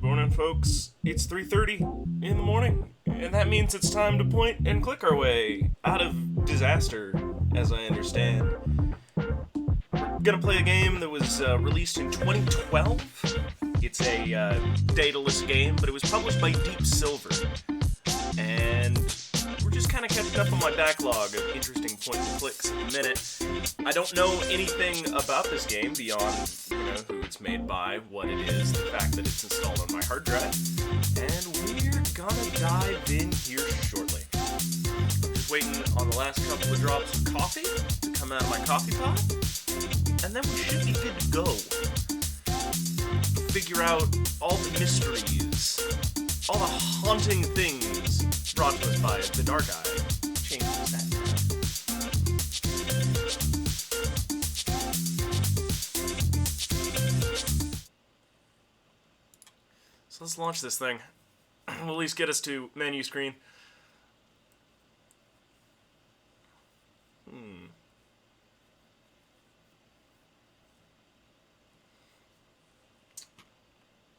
Good morning, folks. It's 3:30 in the morning, and that means it's time to point and click our way out of disaster, as I understand. We're gonna play a game that was released in 2012. It's a dataless game, but it was published by Deep Silver, and we're just kind of catching up on my backlog of interesting point and clicks at the minute. I don't know anything about this game beyond, who it's made by, what it is, the fact that it's installed on my hard drive, and we're gonna dive in here shortly. Just waiting on the last couple of drops of coffee to come out of my coffee pot, and then we should be good to go. Figure out all the mysteries, all the haunting things brought to us by the Dark Eye, Chainz. So let's launch this thing. We'll at least get us to menu screen.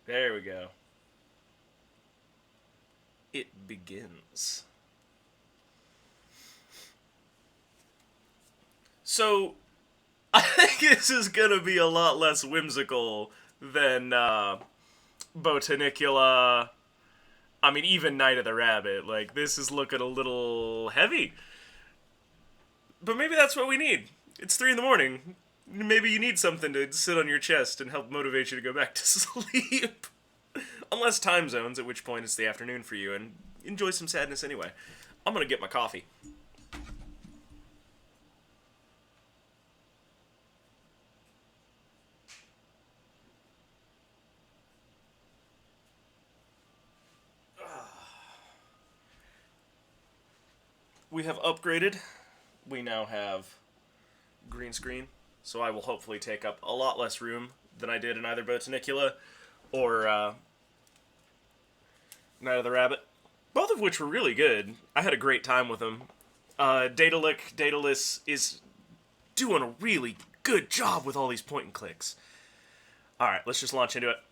There we go. It begins. So, I think this is gonna be a lot less whimsical than Botanicula. I mean, even Night of the Rabbit. Like, this is looking a little heavy. But maybe that's what we need. It's 3 in the morning. Maybe you need something to sit on your chest and help motivate you to go back to sleep. Unless time zones, at which point it's the afternoon for you, and enjoy some sadness anyway. I'm gonna get my coffee. We have upgraded. We now have green screen, so I will hopefully take up a lot less room than I did in either Botanicula or Night of the Rabbit, both of which were really good. I had a great time with them. Dataless is doing a really good job with all these point and clicks. Alright, let's just launch into it.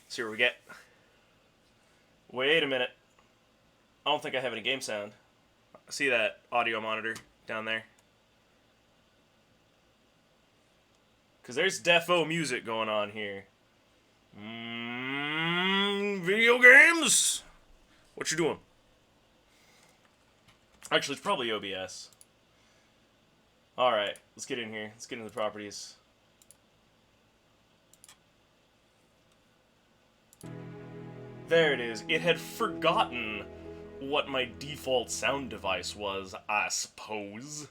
See what we get. Wait a minute. I don't think I have any game sound. See that audio monitor down there? Because there's defo music going on here. Video games? What you doing? Actually, it's probably OBS. Alright, let's get in here. Let's get into the properties. There it is. It had forgotten what my default sound device was, I suppose.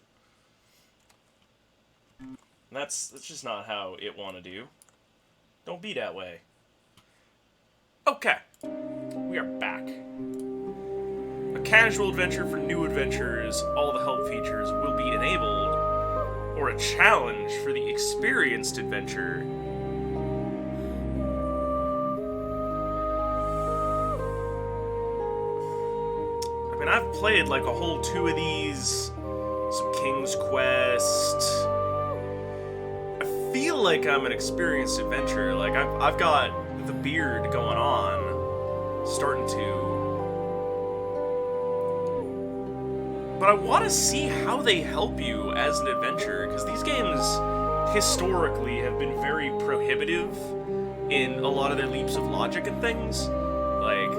That's just not how it want to do. Don't be that way. Okay. We are back. A casual adventure for new adventurers. All the help features will be enabled. Or a challenge for the experienced adventurer. I mean, I've played like a whole 2 of these. Some King's Quest. I feel like I'm an experienced adventurer. Like, I've got the beard going on. Starting to. But I want to see how they help you as an adventurer, because these games historically have been very prohibitive in a lot of their leaps of logic and things. Like,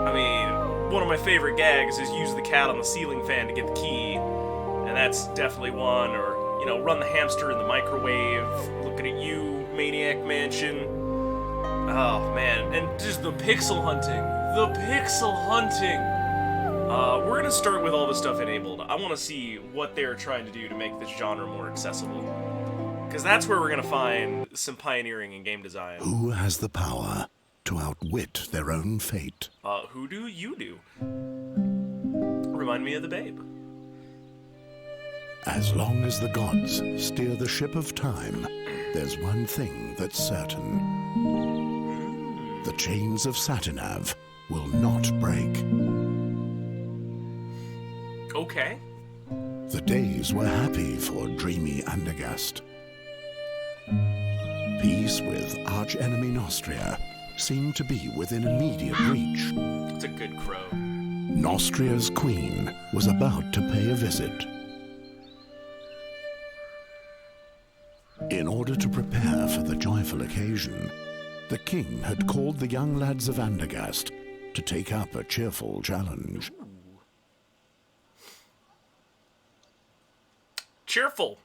I mean, one of my favorite gags is use the cat on the ceiling fan to get the key, and that's definitely one. Or, run the hamster in the microwave, looking at you, Maniac Mansion. Oh, man. And just the pixel hunting. The pixel hunting! We're gonna start with all this stuff enabled. I want to see what they're trying to do to make this genre more accessible. Because that's where we're gonna find some pioneering in game design. Who has the power to outwit their own fate? Who do you do? Remind me of the Babe. As long as the gods steer the ship of time, there's one thing that's certain. The chains of Satinav will not break. Okay. The days were happy for dreamy Andergast. Peace with arch-enemy Nostria seemed to be within immediate reach. It's a good crow. Nostria's queen was about to pay a visit. In order to prepare for the joyful occasion, the king had called the young lads of Andergast to take up a cheerful challenge. Cheerful.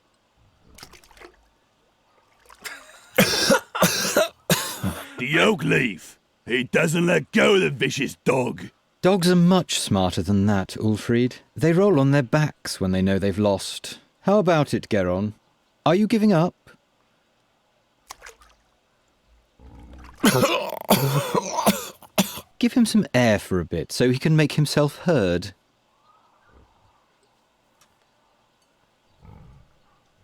The oak leaf. He doesn't let go, the vicious dog. Dogs are much smarter than that, Ulfried. They roll on their backs when they know they've lost. How about it, Geron? Are you giving up? Give him some air for a bit so he can make himself heard.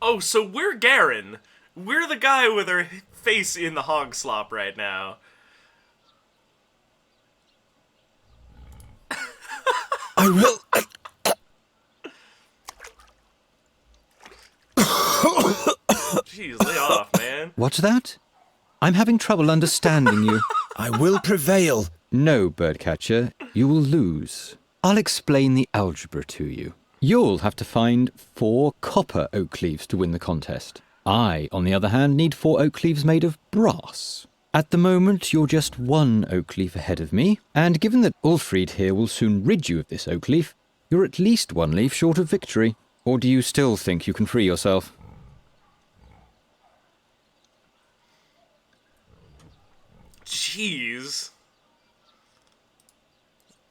Oh, so we're Garen. We're the guy with our face in the hog slop right now. I will... Jeez, lay off, man. What's that? I'm having trouble understanding you. I will prevail. No, Birdcatcher, you will lose. I'll explain the algebra to you. You'll have to find 4 copper oak leaves to win the contest. I, on the other hand, need 4 oak leaves made of brass. At the moment, you're just 1 oak leaf ahead of me, and given that Ulfried here will soon rid you of this oak leaf, you're at least 1 leaf short of victory. Or do you still think you can free yourself? Jeez.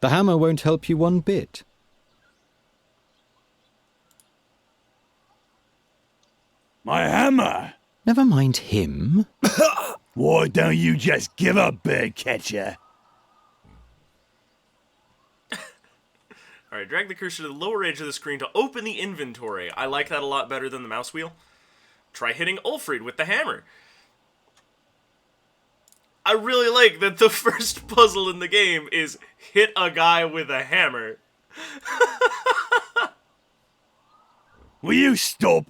The hammer won't help you one bit. My hammer. Never mind him. Why don't you just give up, Birdcatcher? Alright, drag the cursor to the lower edge of the screen to open the inventory. I like that a lot better than the mouse wheel. Try hitting Ulfried with the hammer. I really like that the first puzzle in the game is hit a guy with a hammer. Will you stop?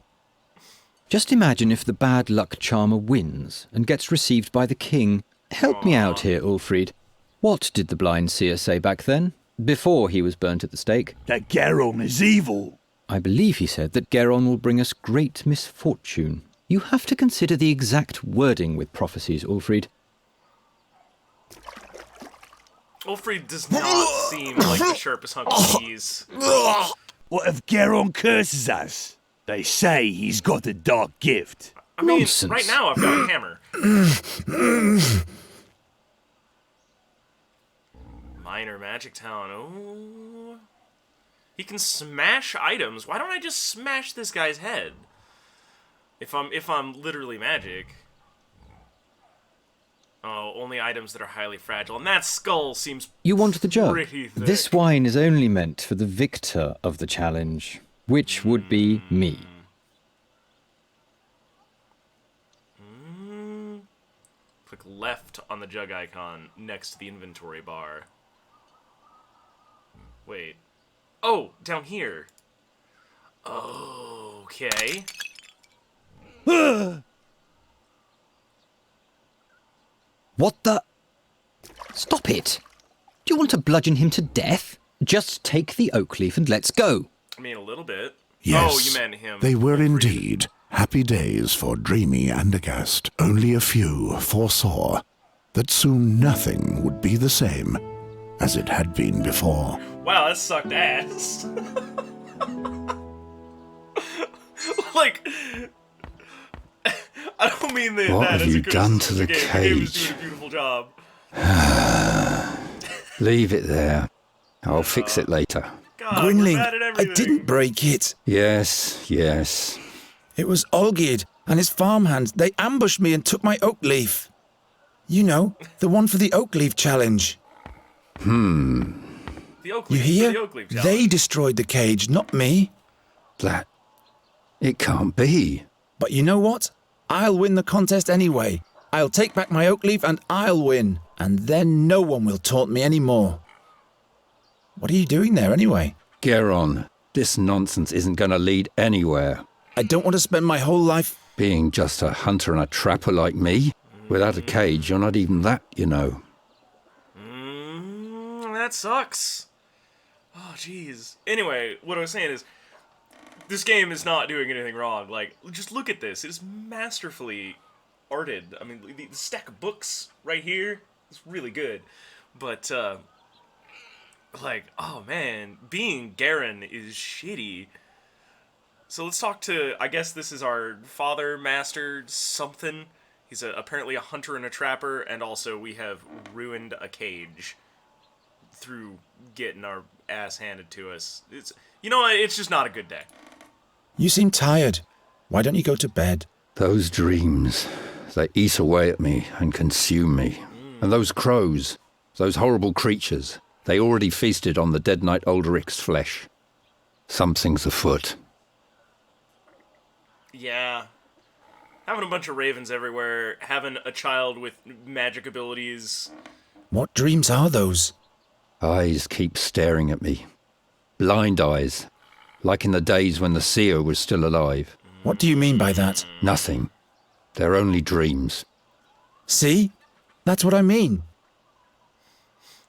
Just imagine if the bad luck charmer wins and gets received by the king. Help me out here, Ulfried. What did the blind seer say back then, before he was burnt at the stake? That Garon is evil. I believe he said that Geron will bring us great misfortune. You have to consider the exact wording with prophecies, Ulfried. Ulfried does not seem like the sharpest hunk of cheese. What if Garon curses us? They say he's got a dark gift. I mean, Nonsense. right now I've got a hammer. Minor magic talent. Oh. He can smash items. Why don't I just smash this guy's head? If I'm literally magic. Oh, only items that are highly fragile. And that skull seems You want the jug? pretty thick. This wine is only meant for the victor of the challenge, which would be me. Click left on the jug icon next to the inventory bar. Wait. Oh, down here. Okay. What the? Stop it! Do you want to bludgeon him to death? Just take the oak leaf and let's go. I mean, a little bit. Yes, Oh, you meant him. they were indeed happy days for dreamy Andergast. Only a few foresaw that soon nothing would be the same as it had been before. Wow, that sucked ass. Like, I don't mean that. What that have as a you done to the criticism of the game. The game was cage? doing a beautiful job. Leave it there. I'll fix it later. God, Grinling, we're bad at I everything. didn't break it. Yes, yes. It was Olgerd and his farmhands. They ambushed me and took my oak leaf. You know, the one for the oak leaf challenge. The oak You leaf, hear? The oak leaf They challenge. destroyed the cage, not me. That... It can't be. But you know what? I'll win the contest anyway. I'll take back my oak leaf and I'll win. And then no one will taunt me anymore. What are you doing there anyway? Geron, this nonsense isn't going to lead anywhere. I don't want to spend my whole life... Being just a hunter and a trapper like me. Without a cage, you're not even that, you know. That sucks. Oh, jeez. Anyway, what I was saying is, this game is not doing anything wrong. Like, just look at this. It is masterfully arted. I mean, the stack of books right here is really good. But, like, oh man, being Garen is shitty. So let's talk to, I guess this is our father, master, something. He's apparently a hunter and a trapper, and also we have ruined a cage through getting our ass handed to us. You know what, it's just not a good day. You seem tired. Why don't you go to bed? Those dreams, they eat away at me and consume me. And those crows, those horrible creatures, they already feasted on the dead knight Ulderic's flesh. Something's afoot. Yeah. Having a bunch of ravens everywhere, having a child with magic abilities. What dreams are those? Eyes keep staring at me. Blind eyes. Like in the days when the seer was still alive. What do you mean by that? Nothing. They're only dreams. See? That's what I mean.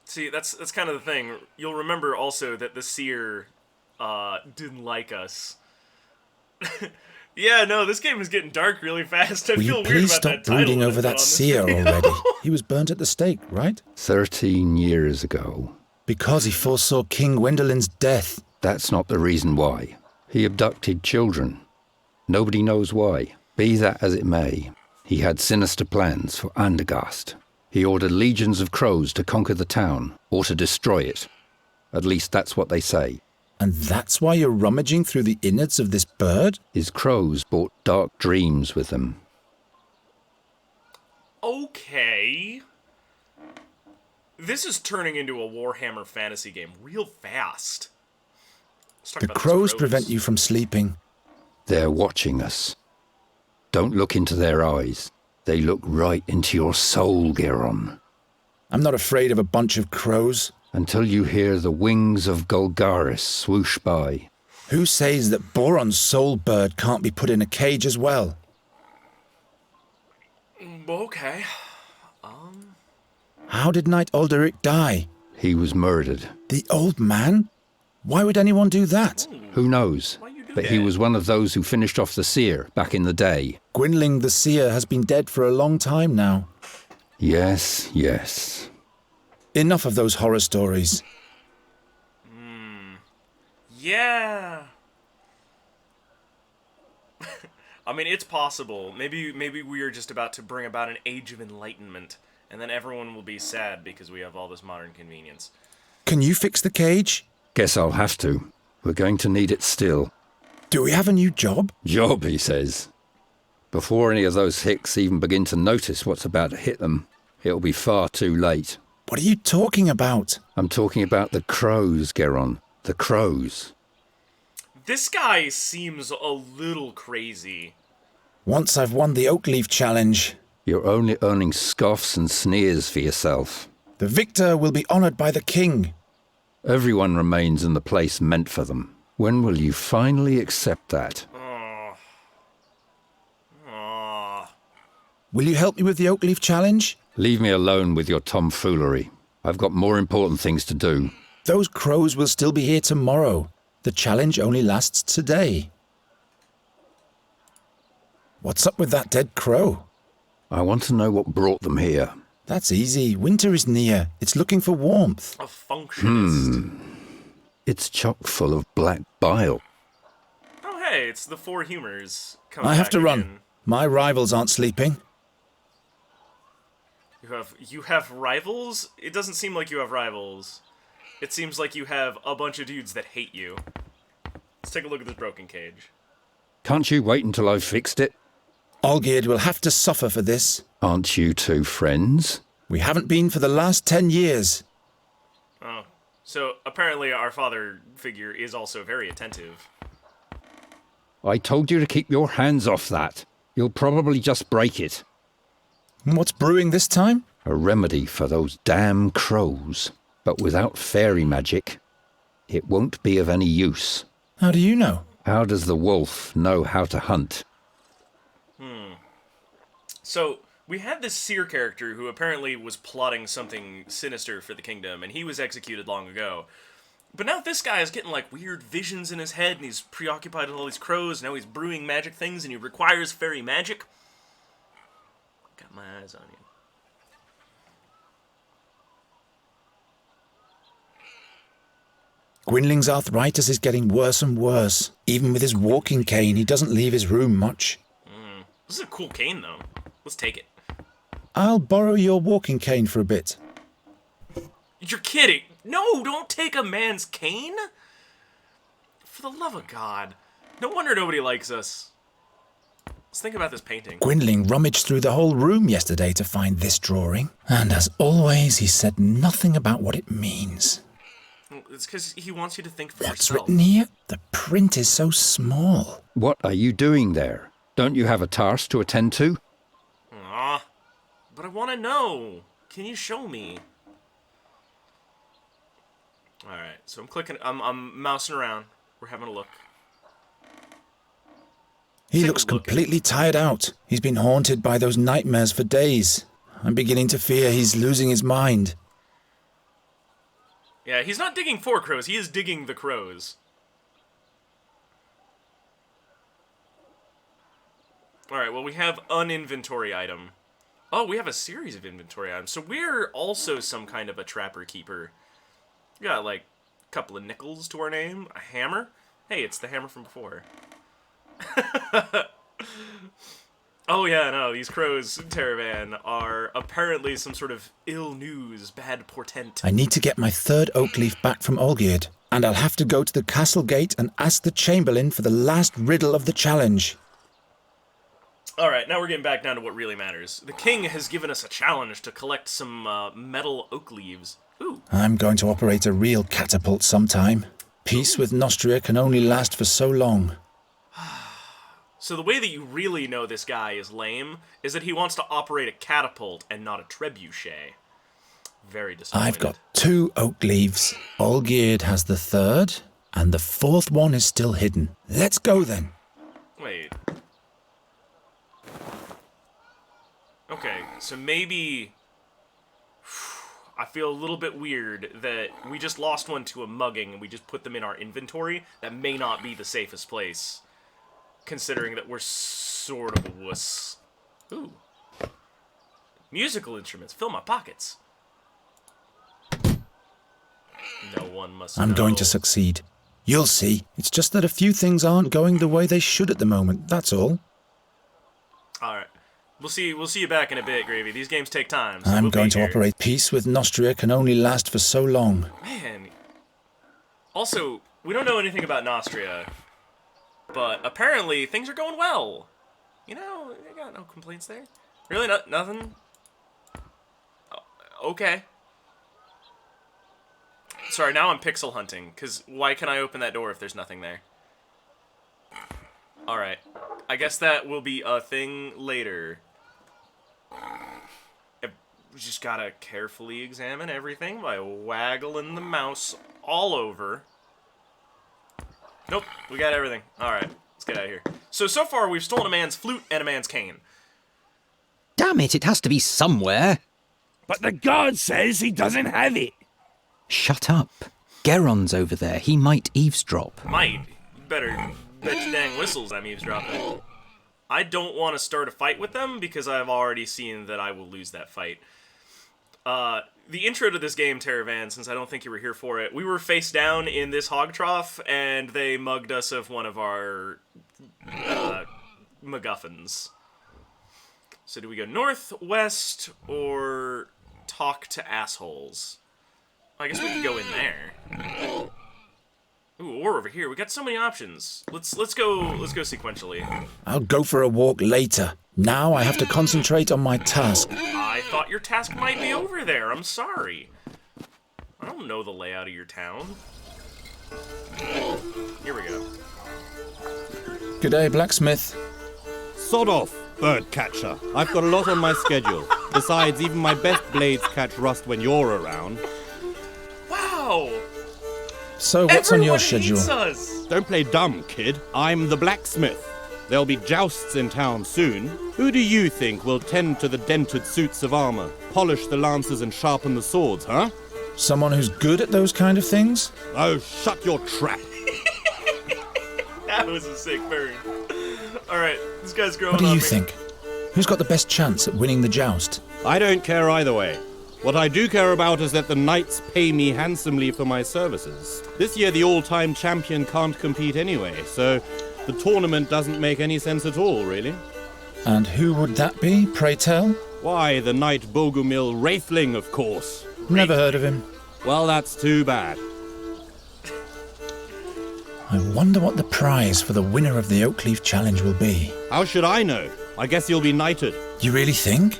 See, that's kind of the thing. You'll remember also that the seer didn't like us. Yeah, no, this game is getting dark really fast. I Will feel you weird please about stop that title brooding that's over put that on this seer video. already? He was burnt at the stake, right? 13 years ago. Because he foresaw King Gwendolen's death. That's not the reason why. He abducted children. Nobody knows why. Be that as it may, he had sinister plans for Andergast. He ordered legions of crows to conquer the town, or to destroy it. At least that's what they say. And that's why you're rummaging through the innards of this bird? His crows brought dark dreams with them. Okay. This is turning into a Warhammer fantasy game real fast. Let's talk The about these crows prevent you from sleeping. They're watching us. Don't look into their eyes. They look right into your soul, Geron. I'm not afraid of a bunch of crows. Until you hear the wings of Golgaris swoosh by. Who says that Boron's soul bird can't be put in a cage as well? Okay. How did Knight Alderic die? He was murdered. The old man? Why would anyone do that? Who knows? Why you do But that? he was one of those who finished off the seer back in the day. Gwynling the Seer has been dead for a long time now. Yes, yes. Enough of those horror stories. Yeah. I mean, it's possible. Maybe we are just about to bring about an age of enlightenment, and then everyone will be sad because we have all this modern convenience. Can you fix the cage? Guess I'll have to. We're going to need it still. Do we have a new job? Job, he says. Before any of those hicks even begin to notice what's about to hit them, it'll be far too late. What are you talking about? I'm talking about the crows, Geron. The crows. This guy seems a little crazy. Once I've won the Oakleaf Challenge, You're only earning scoffs and sneers for yourself. the victor will be honored by the king. Everyone remains in the place meant for them. When will you finally accept that? Will you help me with the Oakleaf Challenge? Leave me alone with your tomfoolery. I've got more important things to do. Those crows will still be here tomorrow. The challenge only lasts today. What's up with that dead crow? I want to know what brought them here. That's easy. Winter is near. It's looking for warmth. A functionist. It's chock full of black bile. Oh, hey, it's the Four Humors coming I have back to run. again. My rivals aren't sleeping. You have rivals? It doesn't seem like you have rivals. It seems like you have a bunch of dudes that hate you. Let's take a look at this broken cage. Can't you wait until I've fixed it? Olgierd will have to suffer for this. Aren't you two friends? We haven't been for the last 10 years. Oh, so apparently our father figure is also very attentive. I told you to keep your hands off that. You'll probably just break it. What's brewing this time? A remedy for those damn crows. But without fairy magic, it won't be of any use. How do you know? How does the wolf know how to hunt? So, We had this seer character who apparently was plotting something sinister for the kingdom, and he was executed long ago. But now this guy is getting, like, weird visions in his head, and he's preoccupied with all these crows. Now he's brewing magic things, and he requires fairy magic. Got my eyes on you. Gwynling's arthritis is getting worse and worse. Even with his walking cane, he doesn't leave his room much. This is a cool cane, though. Let's take it. I'll borrow your walking cane for a bit. You're kidding. No, don't take a man's cane. For the love of God. No wonder nobody likes us. Let's think about this painting. Gwynling rummaged through the whole room yesterday to find this drawing. And as always, he said nothing about what it means. It's because he wants you to think for What's yourself. written here? The print is so small. What are you doing there? Don't you have a task to attend to? Aw, but I want to know. Can you show me? All right, so I'm clicking. I'm mousing around. We're having a look. He Take a looks look. completely tired out. He's been haunted by those nightmares for days. I'm beginning to fear he's losing his mind. Yeah, he's not digging for crows. He is digging the crows. All right, well, we have an inventory item. Oh, we have a series of inventory items. So we're also some kind of a trapper-keeper. We got, like, a couple of nickels to our name. A hammer. Hey, it's the hammer from before. Oh, yeah, no, these crows, Taravan, are apparently some sort of ill news, bad portent. I need to get my third oak leaf back from Olgierd, and I'll have to go to the castle gate and ask the Chamberlain for the last riddle of the challenge. Alright, now we're getting back down to what really matters. The king has given us a challenge to collect some metal oak leaves. Ooh. I'm going to operate a real catapult sometime. Peace with Nostria can only last for so long. So the way that you really know this guy is lame is that he wants to operate a catapult and not a trebuchet. Very disappointed. I've got 2 oak leaves. Olgierd has the third, and the fourth one is still hidden. Let's go then. Wait. Okay, so maybe... I feel a little bit weird that we just lost one to a mugging and we just put them in our inventory. That may not be the safest place, considering that we're sort of a wuss. Ooh. Musical instruments. Fill my pockets. No one must I'm know. going to succeed. You'll see. It's just that a few things aren't going the way they should at the moment, that's all. Alright. We'll see you back in a bit, Gravy. These games take time, so I'm we'll going be to here. operate. Peace with Nostria can only last for so long. Man. Also, we don't know anything about Nostria, but apparently things are going well. You know, I got no complaints there. Really, nothing? Oh, okay. Sorry, now I'm pixel hunting, because why can I open that door if there's nothing there? Alright. I guess that will be a thing later. We just gotta carefully examine everything by waggling the mouse all over. Nope, we got everything. Alright, let's get out of here. So far we've stolen a man's flute and a man's cane. Damn it has to be somewhere. But the guard says he doesn't have it. Shut up. Geron's over there. He might eavesdrop. Might. You better bet your dang whistles I'm eavesdropping. I don't want to start a fight with them because I've already seen that I will lose that fight. The intro to this game, Taravan, since I don't think you were here for it, we were face down in this hog trough, and they mugged us of one of our MacGuffins. So do we go north, west, or talk to assholes? I guess we could go in there. Ooh, or over here. We got so many options. Let's go sequentially. I'll go for a walk later. Now I have to concentrate on my task. I thought your task might be over there. I'm sorry. I don't know the layout of your town. Here we go. G'day, blacksmith. Sod off, bird catcher. I've got a lot on my schedule. Besides, even my best blades catch rust when you're around. Wow! So what's on your Everyone schedule? hates us! Don't play dumb, kid. I'm the blacksmith. There'll be jousts in town soon. Who do you think will tend to the dented suits of armor, polish the lances and sharpen the swords, huh? Someone who's good at those kind of things? Oh, shut your trap. That was a sick burn. Alright, this guy's growing What do on you me. think? Who's got the best chance at winning the joust? I don't care either way. What I do care about is that the knights pay me handsomely for my services. This year the all-time champion can't compete anyway, so the tournament doesn't make any sense at all, really. And who would that be, pray tell? Why, the knight Bogumil Wraithling, of course. Never heard of him. Well, that's too bad. I wonder what the prize for the winner of the Oakleaf Challenge will be. How should I know? I guess you'll be knighted. You really think?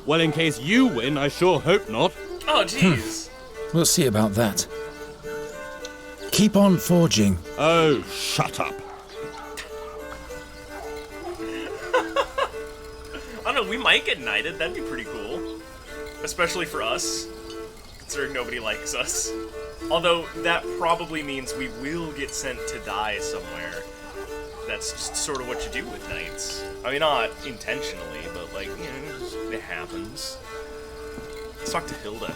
Well, in case you win, I sure hope not. Oh, jeez. We'll see about that. Keep on forging. Oh, shut up. I don't know, we might get knighted. That'd be pretty cool. Especially for us, considering nobody likes us. Although, that probably means we will get sent to die somewhere. That's just sort of what you do with knights. I mean, not intentionally, but, like, you know, it happens. Let's talk to Hilda.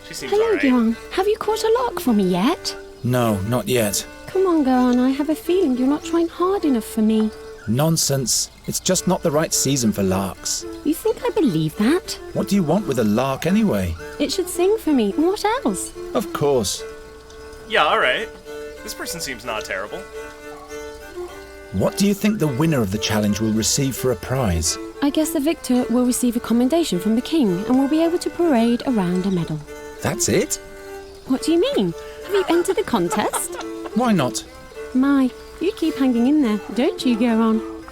She seems Hello, alright. Garon. Have you caught a lark for me yet? No, not yet. Come on, Garon. I have a feeling you're not trying hard enough for me. Nonsense. It's just not the right season for larks. You think I believe that? What do you want with a lark anyway? It should sing for me. What else? Of course. Yeah, alright. This person seems not terrible. What do you think the winner of the challenge will receive for a prize? I guess the victor will receive a commendation from the king and will be able to parade around a medal. That's it? What do you mean? Have you entered the contest? Why not? My, you keep hanging in there, don't you, Garon?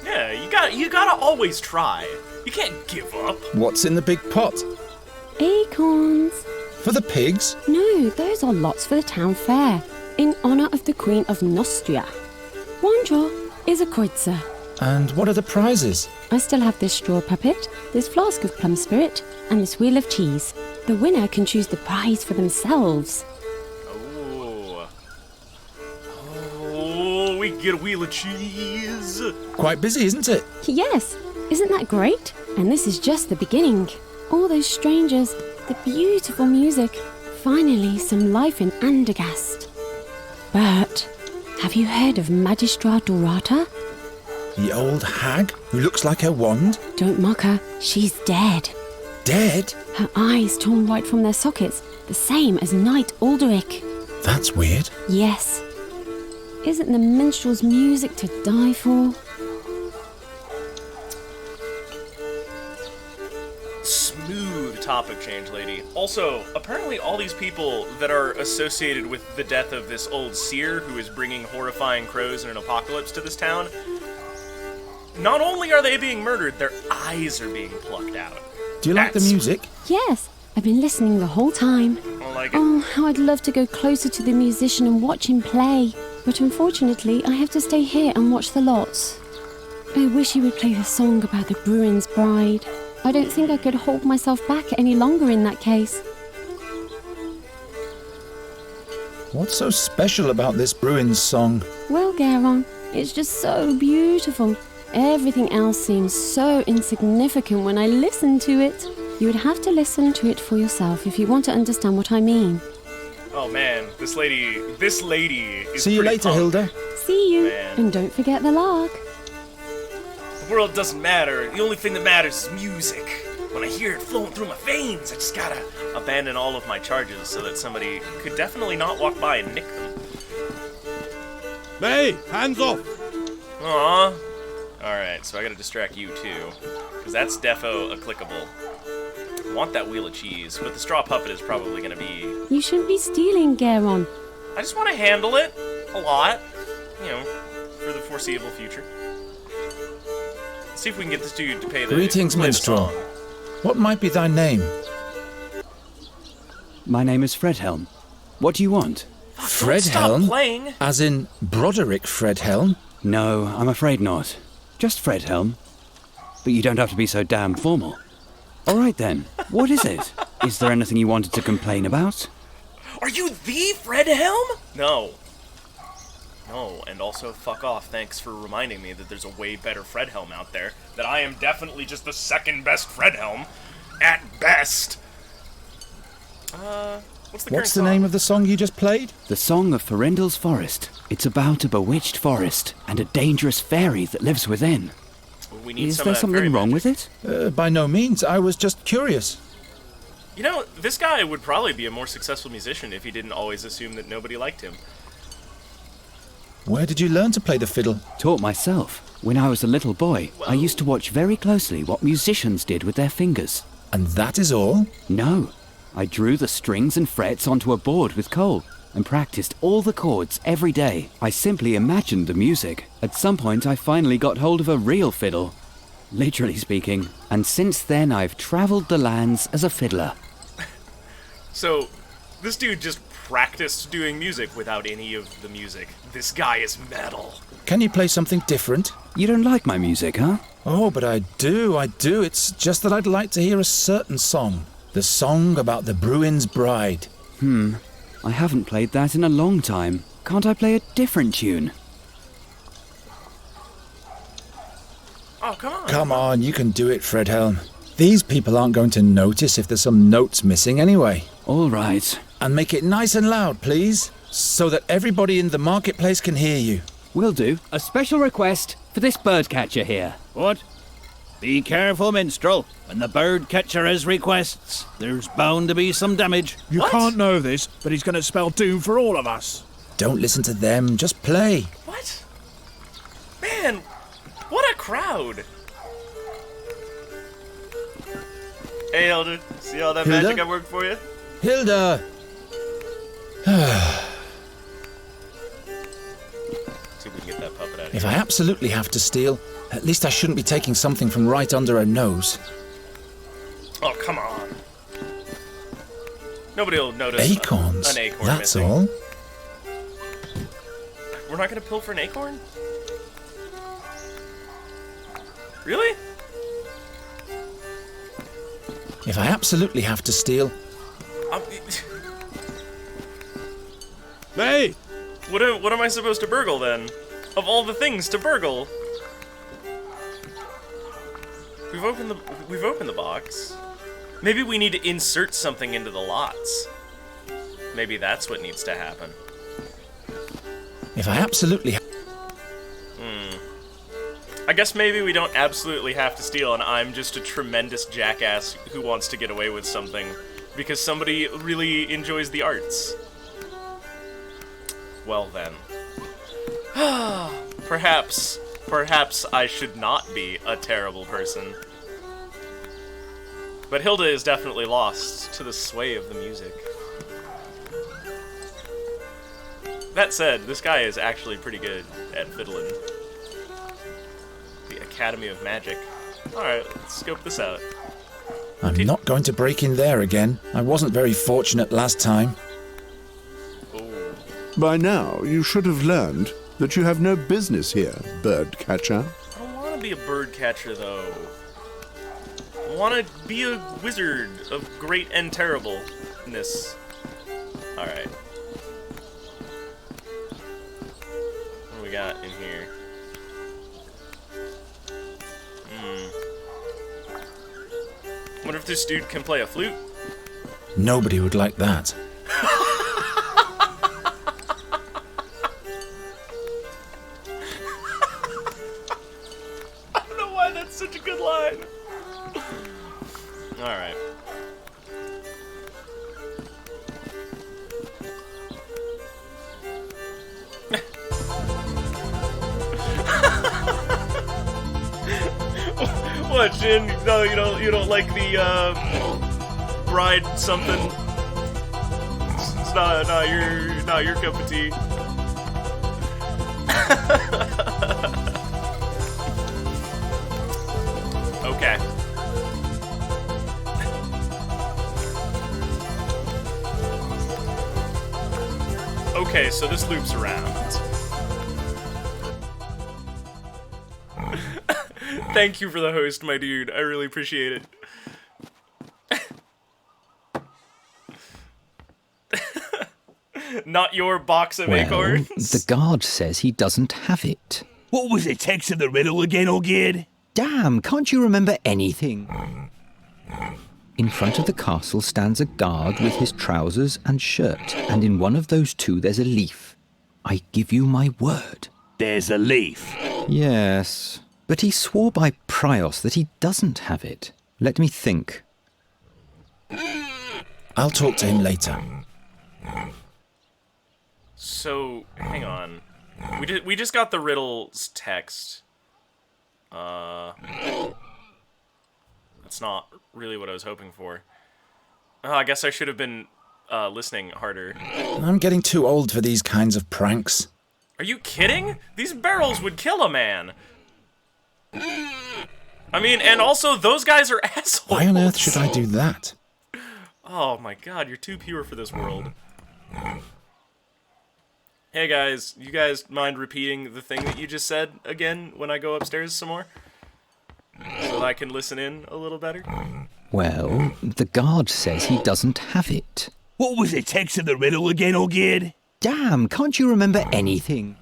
Yeah, you gotta always try. You can't give up. What's in the big pot? Acorns. For the pigs? No, those are lots for the town fair, in honour of the Queen of Nostria. One draw is a kreutzer. And what are the prizes? I still have this straw puppet, this flask of plum spirit, and this wheel of cheese. The winner can choose the prize for themselves. Oh, we get a wheel of cheese. Quite busy, isn't it? Yes, isn't that great? And this is just the beginning. All those strangers, the beautiful music, finally some life in Andergast. But have you heard of Magistra Dorata? The old hag who looks like her wand? Don't mock her, she's dead. Dead? Her eyes torn right from their sockets, the same as Knight Alderic. That's weird. Yes. Isn't the minstrel's music to die for? Smooth topic change, lady. Also, apparently all these people that are associated with the death of this old seer who is bringing horrifying crows and an apocalypse to this town, not only are they being murdered, their eyes are being plucked out. Do you like the That's music? Yes, I've been listening the whole time. I like it. Oh, how I'd love to go closer to the musician and watch him play. But unfortunately, I have to stay here and watch the lots. I wish he would play the song about the Bruin's bride. I don't think I could hold myself back any longer in that case. What's so special about this Bruin's song? Well, Garon, it's just so beautiful. Everything else seems so insignificant when I listen to it. You would have to listen to it for yourself if you want to understand what I mean. Oh man, this lady is See you pretty later, punk. Hilda. See you, Man. and don't forget the lark. The world doesn't matter. The only thing that matters is music. When I hear it flowing through my veins, I just gotta abandon all of my charges so that somebody could definitely not walk by and nick them. Hey, hands off! Aww. Alright, so I gotta distract you too. Because that's defo a clickable. I want that wheel of cheese, but the straw puppet is probably gonna be... You shouldn't be stealing, Garon. I just want to handle it a lot. You know, for the foreseeable future. Let's see if we can get this dude to pay the... Greetings, play the minstrel. song. What might be thy name? My name is Fredhelm. What do you want? Don't Fredhelm? stop playing. As in Broderick Fredhelm? No, I'm afraid not. Just Fredhelm. But you don't have to be so damn formal. All right then, what is it? Is there anything you wanted to complain about? Are you the Fred Helm? No. No, and also fuck off. Thanks for reminding me that there's a way better Fredhelm out there. That I am definitely just the second best Fredhelm. At best. What's the name of the song you just played? The Song of Farindel's Forest. It's about a bewitched forest and a dangerous fairy that lives within. We need Is some there of that something fairy wrong magic. with it? By no means. I was just curious. You know, this guy would probably be a more successful musician if he didn't always assume that nobody liked him. Where did you learn to play the fiddle? Taught myself. When I was a little boy, I used to watch very closely what musicians did with their fingers. And that is all? No. I drew the strings and frets onto a board with coal and practiced all the chords every day. I simply imagined the music. At some point, I finally got hold of a real fiddle, literally speaking, and since then I've traveled the lands as a fiddler. So, this dude just practiced doing music without any of the music. This guy is metal. Can you play something different? You don't like my music, huh? Oh, but I do. It's just that I'd like to hear a certain song. The song about the Bruin's bride. I haven't played that in a long time. Can't I play a different tune? Oh, come on. Come on, you can do it, Fredhelm. These people aren't going to notice if there's some notes missing anyway. All right. And make it nice and loud, please, so that everybody in the marketplace can hear you. Will do. A special request for this birdcatcher here. What? Be careful, minstrel. When the bird catcher has requests, there's bound to be some damage. You can't know this, but he's going to spell doom for all of us. Don't listen to them, just play. What? Man, what a crowd. Hey, Elder. See all that Hilda? magic I worked for you? Hilda! See if we can get that puppet out of If here. I absolutely have to steal, at least I shouldn't be taking something from right under her nose. Oh, come on. Nobody will notice Acorns, an acorn that's missing. all. We're not going to pilfer an acorn? Really? If I absolutely have to steal, Hey! What am I supposed to burgle then? Of all the things to burgle. We've opened the box. Maybe we need to insert something into the lots. Maybe that's what needs to happen. if I absolutely I guess maybe we don't absolutely have to steal, and I'm just a tremendous jackass who wants to get away with something because somebody really enjoys the arts. Well then. Perhaps I should not be a terrible person. But Hilda is definitely lost to the sway of the music. That said, this guy is actually pretty good at fiddling. The Academy of Magic. Alright, let's scope this out. I'm not going to break in there again. I wasn't very fortunate last time. Oh. By now, you should have learned that you have no business here, bird catcher. I don't want to be a bird catcher, though. I want to be a wizard of great and terribleness. Alright. What do we got in here? Wonder if this dude can play a flute? Nobody would like that. I don't know why that's such a good line. Alright. What, Jin? No, you don't like the bride something. It's not your cup of tea. Okay. Okay, so this loops around. Thank you for the host, my dude. I really appreciate it. Not your box of Well, acorns. the guard says he doesn't have it. What was the text of the riddle again, Ogid? Damn, can't you remember anything? In front of the castle stands a guard with his trousers and shirt, and in one of those two there's a leaf. I give you my word. There's a leaf. Yes, but he swore by Prios that he doesn't have it. Let me think. I'll talk to him later. So, hang on. We just got the riddle's text. That's not really what I was hoping for. Oh, I guess I should have been listening harder. I'm getting too old for these kinds of pranks. Are you kidding? These barrels would kill a man. I mean, and also those guys are assholes. Why on earth should I do that? Oh my god, you're too pure for this world. Hey guys, you guys mind repeating the thing that you just said again when I go upstairs some more? So that I can listen in a little better? Well, the guard says he doesn't have it. What was the text of the riddle again, Ogid? Damn, can't you remember anything?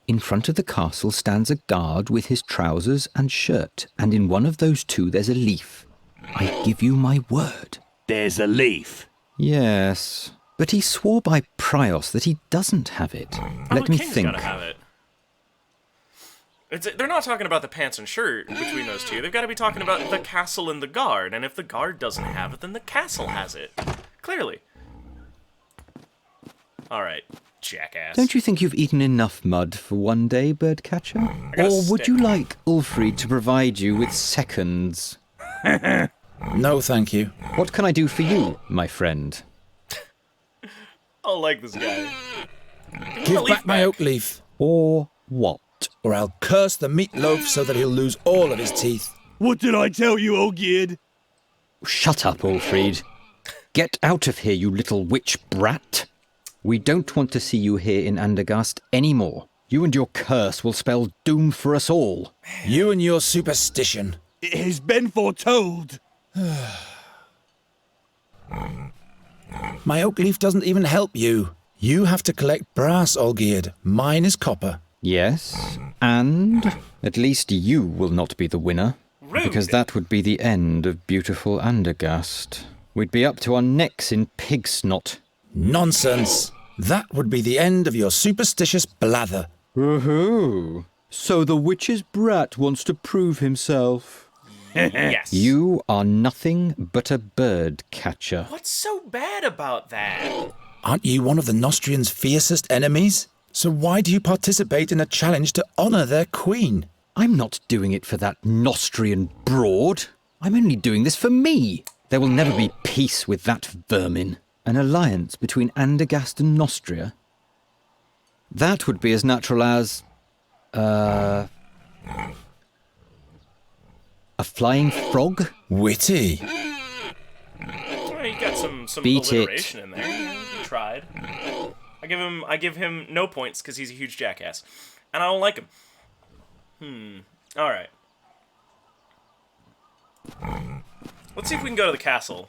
In front of the castle stands a guard with his trousers and shirt, and in one of those two there's a leaf. I give you my word. There's a leaf. Yes, but he swore by Prios that he doesn't have it. Let me King's think. Gotta have it. They're not talking about the pants and shirt between those two. They've got to be talking about the castle and the guard. And if the guard doesn't have it, then the castle has it. Clearly. All right, jackass. Don't you think you've eaten enough mud for one day, birdcatcher? Or would you like Ulfried to provide you with seconds? No, thank you. What can I do for you, my friend? I don't like this guy. Give back my oak leaf. Or what? Or I'll curse the meatloaf so that he'll lose all of his teeth. What did I tell you, Ogid? Shut up, Ulfried. Get out of here, you little witch brat. We don't want to see you here in Andergast anymore. You and your curse will spell doom for us all. You and your superstition. It has been foretold. My oak leaf doesn't even help you. You have to collect brass, Olgierd. Mine is copper. Yes, and at least you will not be the winner. Rude. Because that would be the end of beautiful Andergast. We'd be up to our necks in pig snot. Nonsense. That would be the end of your superstitious blather. Woohoo! So the witch's brat wants to prove himself. Yes. You are nothing but a bird catcher. What's so bad about that? Aren't you one of the Nostrians' fiercest enemies? So why do you participate in a challenge to honour their queen? I'm not doing it for that Nostrian broad. I'm only doing this for me. There will never be peace with that vermin. An alliance between Andergast and Nostria? That would be as natural as... a flying frog? Witty. Well, you got some Beat alliteration in there. You tried. I give him no points because he's a huge jackass, and I don't like him. All right. Let's see if we can go to the castle.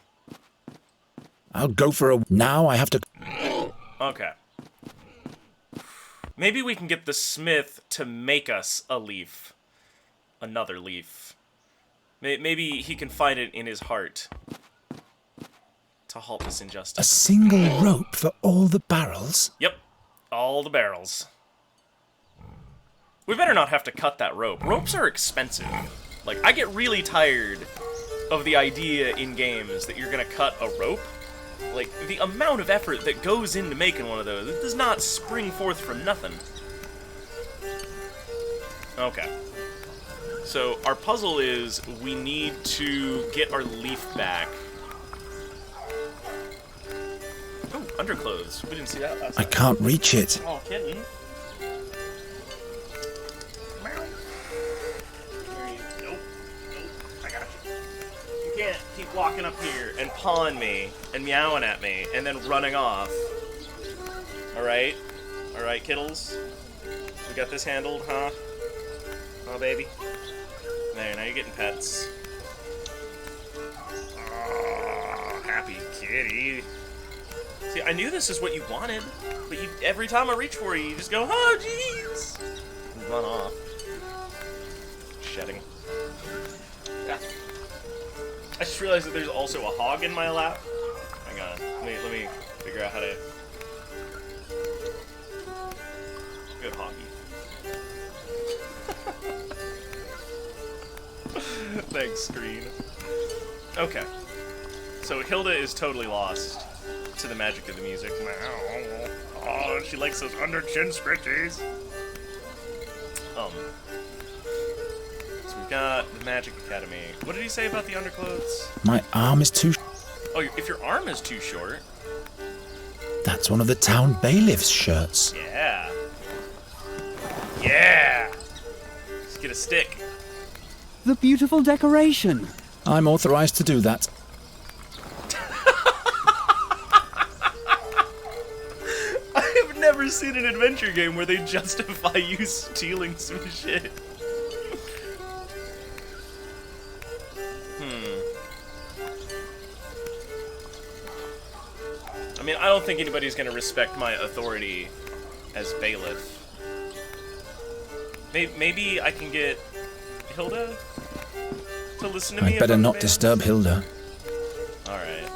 I'll go for a... Now I have to... Okay. Maybe we can get the smith to make us a leaf. Another leaf. Maybe he can find it in his heart to halt this A injustice. single rope for all the barrels? Yep. All the barrels. We better not have to cut that rope. Ropes are expensive. Like, I get really tired of the idea in games that you're gonna cut a rope. Like, the amount of effort that goes into making one of those, it does not spring forth from nothing. Okay. So, our puzzle is we need to get our leaf back. Oh, underclothes. We didn't see that last I time. can't reach it. Oh, kitten. Nope. I got you. You can't keep walking up here and pawing me and meowing at me and then running off. Alright? Alright, kittles? We got this handled, huh? Oh, baby. There, now you're getting pets. Oh, happy kitty. See, I knew this is what you wanted, but every time I reach for you, you just go, oh, jeez! And run off. Shedding. Yeah. I just realized that there's also a hog in my lap. Hang on. Let me figure out how to... Good hoggy. Thanks, screen. Okay. So Hilda is totally lost to the magic of the music. Oh, she likes those under chin scritchies. So we've got the Magic Academy. What did he say about the underclothes? My arm is too... Oh, if your arm is too short. That's one of the town bailiff's shirts. Yeah. Yeah! Just get a stick. The beautiful decoration. I'm authorized to do that. I have never seen an adventure game where they justify you stealing some shit. I mean, I don't think anybody's gonna respect my authority as bailiff. Maybe I can get Hilda to listen to me. I'd better not disturb Hilda. Alright.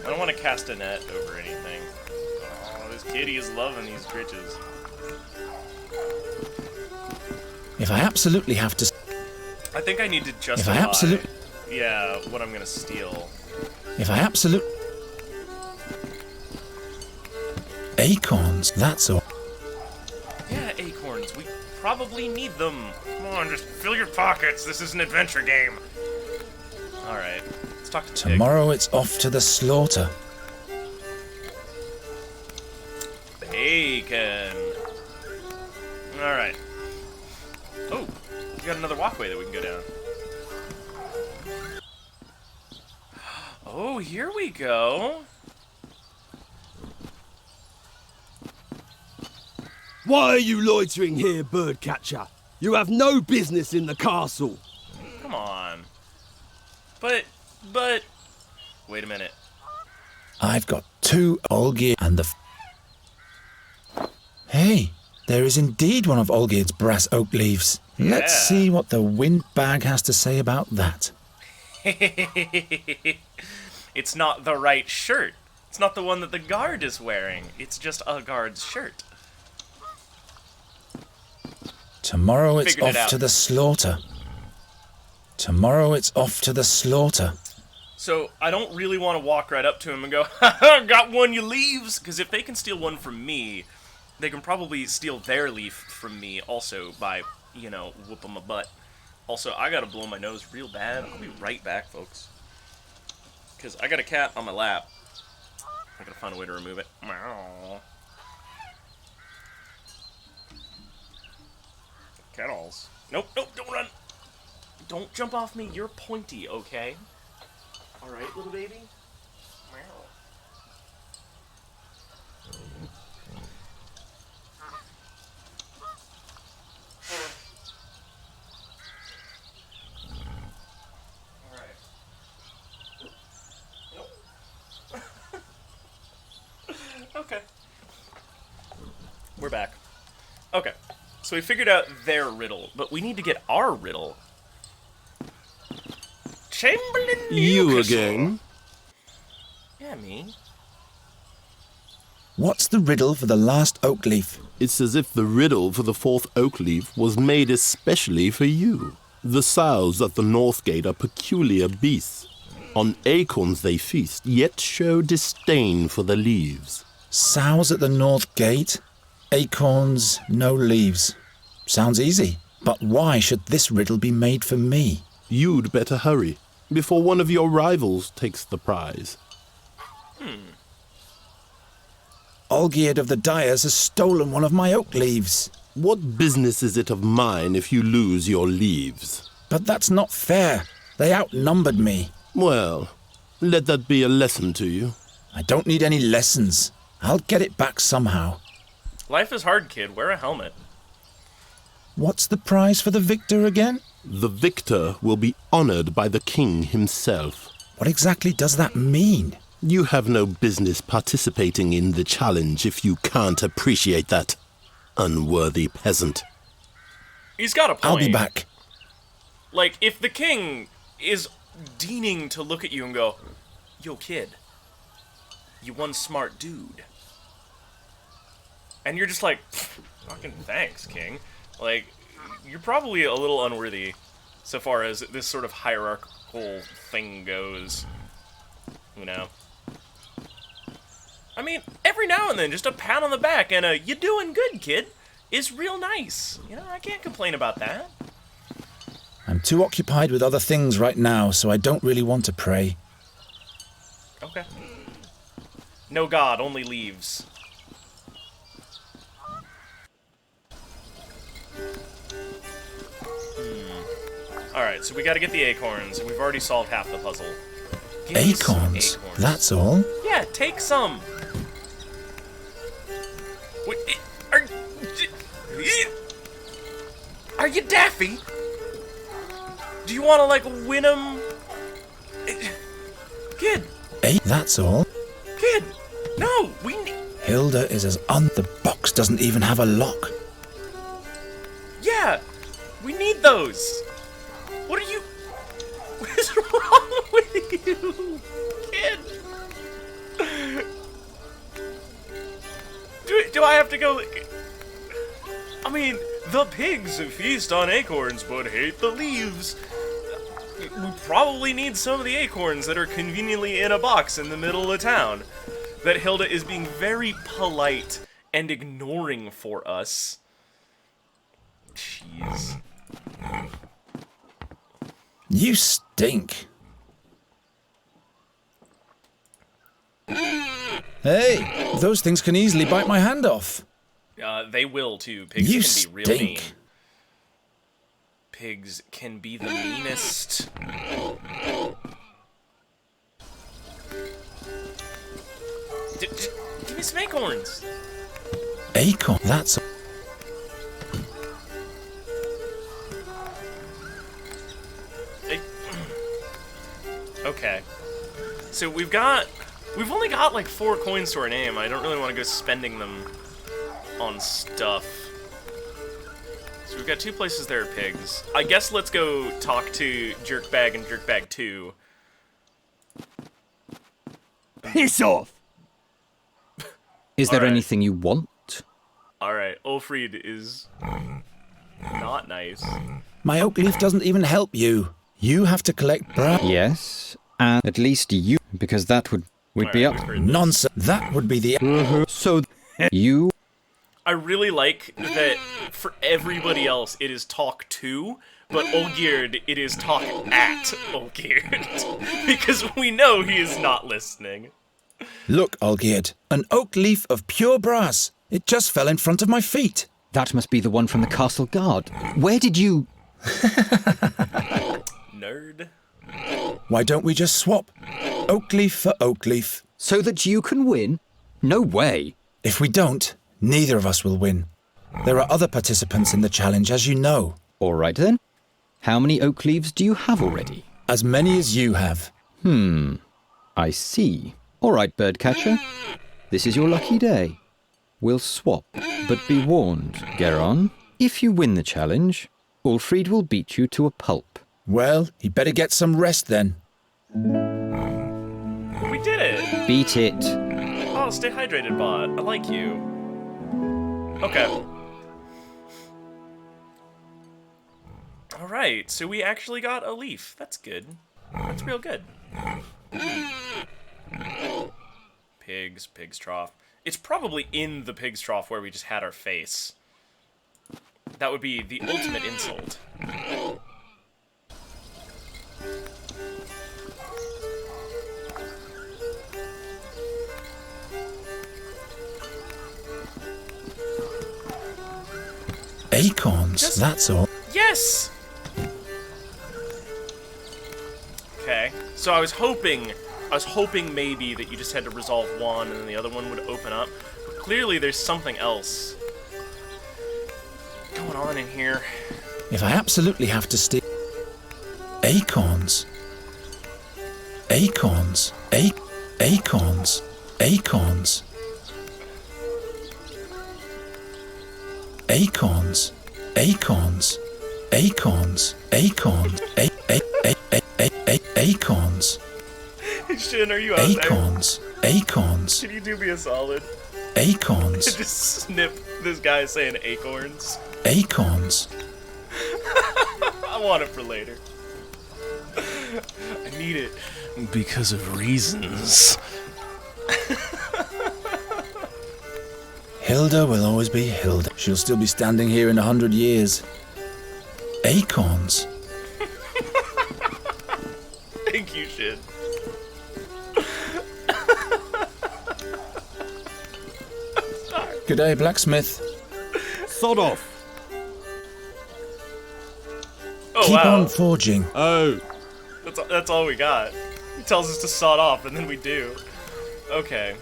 I don't want to cast a net over anything. Oh, this kitty is loving these glitches. If I absolutely have to... I think I need to justify... Yeah, what I'm gonna steal. If I absolutely... Acorns, that's all. Yeah, acorns. We probably need them. Come on, just fill your pockets. This is an adventure game. Alright, let's talk to Tig. Tomorrow it's off to the slaughter. Bacon. Alright. Oh, we got another walkway that we can go down. Oh, here we go. Why are you loitering here, birdcatcher? You have no business in the castle. Come on. But, wait a minute. I've got 2 Olgierd and the... Hey, there is indeed one of Olgierd's brass oak leaves. Let's see what the windbag has to say about that. It's not the right shirt. It's not the one that the guard is wearing. It's just a guard's shirt. Tomorrow it's off to the slaughter. Tomorrow it's off to the slaughter. So I don't really want to walk right up to him and go, "Ha, got one you leaves," because if they can steal one from me, they can probably steal their leaf from me also by, you know, whooping my butt. Also, I gotta blow my nose real bad. I'll be right back, folks. Because I got a cat on my lap. I gotta find a way to remove it. Meow. Cattles. Nope, don't run. Don't jump off me. You're pointy, okay? Alright, little baby? Meow. Okay. We're back. Okay. So we figured out their riddle, but we need to get our riddle. Chamberlain You Newcastle. again? Yeah, me. What's the riddle for the last oak leaf? It's as if the riddle for the 4th oak leaf was made especially for you. The sows at the north gate are peculiar beasts. On acorns they feast, yet show disdain for the leaves. Sows at the north gate, acorns, no leaves. Sounds easy, but why should this riddle be made for me? You'd better hurry, before one of your rivals takes the prize. Olgierd of the Dyers has stolen one of my oak leaves. What business is it of mine if you lose your leaves? But that's not fair. They outnumbered me. Well, let that be a lesson to you. I don't need any lessons. I'll get it back somehow. Life is hard, kid. Wear a helmet. What's the prize for the victor again? The victor will be honored by the king himself. What exactly does that mean? You have no business participating in the challenge if you can't appreciate that. Unworthy peasant. He's got a point. I'll be back. Like, if the king is deigning to look at you and go, yo, kid, you one smart dude. And you're just like, fucking thanks, king. Like, you're probably a little unworthy so far as this sort of hierarchical thing goes. You know? I mean, every now and then, just a pat on the back and a, you doing good, kid, is real nice. You know, I can't complain about that. I'm too occupied with other things right now, so I don't really want to pray. Okay. No god, only leaves. Alright, so we gotta get the acorns. We've already solved half the puzzle. Give me some Acorns? That's all? Yeah, take some. Wait, are you daffy? Do you want to, like, win him? Kid. That's all? Kid. No, we need... Hilda is as the box doesn't even have a lock. Yeah, we need those. What are you... What is wrong with you, kid? Do I have to go... I mean, the pigs feast on acorns but hate the leaves. We probably need some of the acorns that are conveniently in a box in the middle of town that Hilda is being very polite and ignoring for us. Jeez. You stink. Hey, those things can easily bite my hand off. They will too. Pigs You can be real mean. stink. Pigs can be the meanest. Give me some acorns. Acorn? That's... Okay. So we've only got like 4 coins to our name. I don't really want to go spending them on stuff. So we've got 2 places there are pigs. I guess let's go talk to Jerkbag and Jerkbag 2. Piss off! Is there Alright. anything you want? Alright, Ulfried is not nice. My oak leaf doesn't even help you. You have to collect Yes, and at least you, because that would be Alright, up. we've heard this. Nonsense. That would be the... So you... I really like that for everybody else it is talk to, but Olgierd it is talk at Olgierd. Because we know he is not listening. Look, Olgierd, an oak leaf of pure brass. It just fell in front of my feet. That must be the one from the castle guard. Where did you... Nerd. Why don't we just swap? Oak leaf for oak leaf. So that you can win? No way. If we don't, neither of us will win. There are other participants in the challenge, as you know. All right then. How many oak leaves do you have already? As many as you have. I see. All right, birdcatcher. This is your lucky day. We'll swap, but be warned, Geron. If you win the challenge, Ulfried will beat you to a pulp. Well, he better get some rest then. We did it! Beat it. Oh, stay hydrated, bot. I like you. Okay. Alright, so we actually got a leaf. That's good. That's real good. Pig's trough. It's probably in the pig's trough where we just had our face. That would be the ultimate insult. Acorns, that's all. Yes! Okay, so I was hoping maybe that you just had to resolve one and then the other one would open up. But Clearly there's something else going on in here. If I absolutely have to steal... Acorns. Acorns. Acorns. Acorns. Acorns. Acorns. Acorns. Acorns. Acorns. Shin, are you out Acorns. Acorns. there? Can you do me a solid? Acorns. Just snip this guy saying acorns. Acorns. I want it for later. I need it because of reasons. Hilda will always be Hilda. She'll still be standing here in 100 years. Acorns. Thank you, Shin. Good day, blacksmith. Sod off. Oh, Keep wow. on forging. Oh. That's all we got. He tells us to sod off, and then we do. Okay.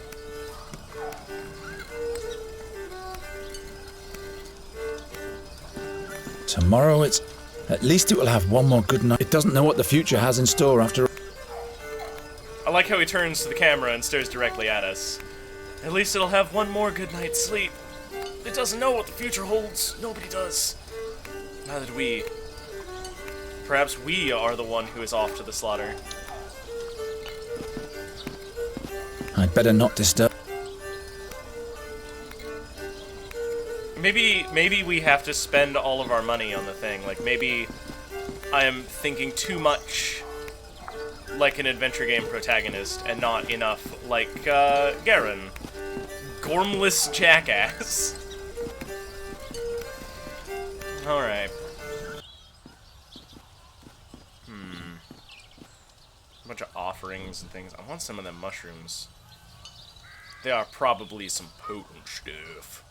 Tomorrow it's... At least it will have one more good night. It doesn't know what the future has in store after... I like how he turns to the camera and stares directly at us. At least it'll have one more good night's sleep. It doesn't know what the future holds. Nobody does. Neither do we. Perhaps we are the one who is off to the slaughter. I'd better not disturb... Maybe we have to spend all of our money on the thing. Like, maybe I am thinking too much like an adventure game protagonist and not enough like Garen. Gormless jackass. Alright. A bunch of offerings and things. I want some of them mushrooms. They are probably some potent stuff.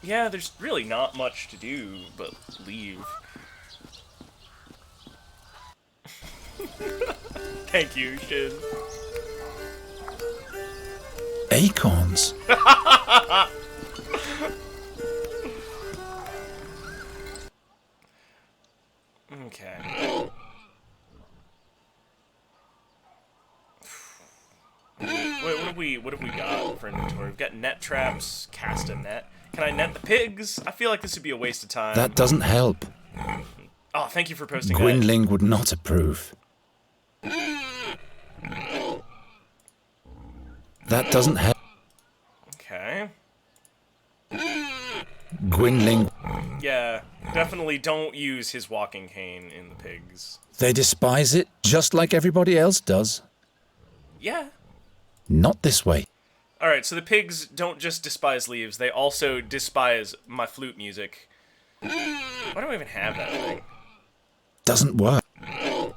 Yeah, there's really not much to do but leave. Thank you, Shin. Acorns. Okay. What have we got for inventory? We've got net traps, cast a net. Can I net the pigs? I feel like this would be a waste of time. That doesn't help. Oh, thank you for posting that. Gwynling would not approve. That doesn't help. Okay. Gwynling. Yeah, definitely don't use his walking cane in the pigs. They despise it just like everybody else does. Yeah. Not this way. Alright, so the pigs don't just despise leaves, they also despise my flute music. Why do I even have that thing? Doesn't work.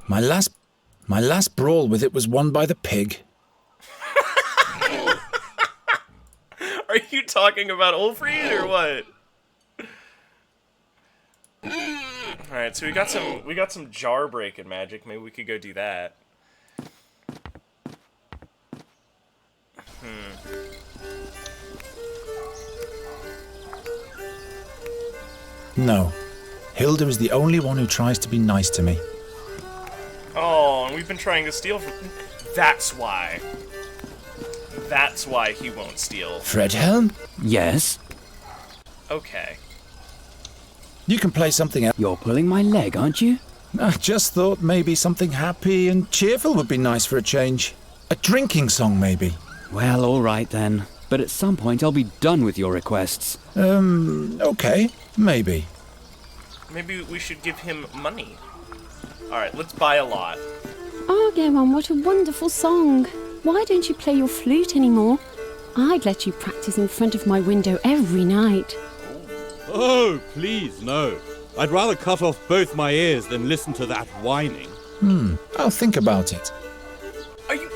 My last brawl with it was won by the pig. Are you talking about Ulfried or what? Alright, so we got some jar breaking magic. Maybe we could go do that. No. Hilda is the only one who tries to be nice to me. Oh, and we've been trying to steal from... That's why. That's why he won't steal. Fredhelm? Yes? Okay. You can play something else. You're pulling my leg, aren't you? I just thought maybe something happy and cheerful would be nice for a change. A drinking song, maybe. Well, all right then. But at some point I'll be done with your requests. Okay, maybe. Maybe we should give him money. Alright, let's buy a lot. Oh, Geron, what a wonderful song. Why don't you play your flute anymore? I'd let you practice in front of my window every night. Oh, please, no. I'd rather cut off both my ears than listen to that whining. I'll think about it. Are you...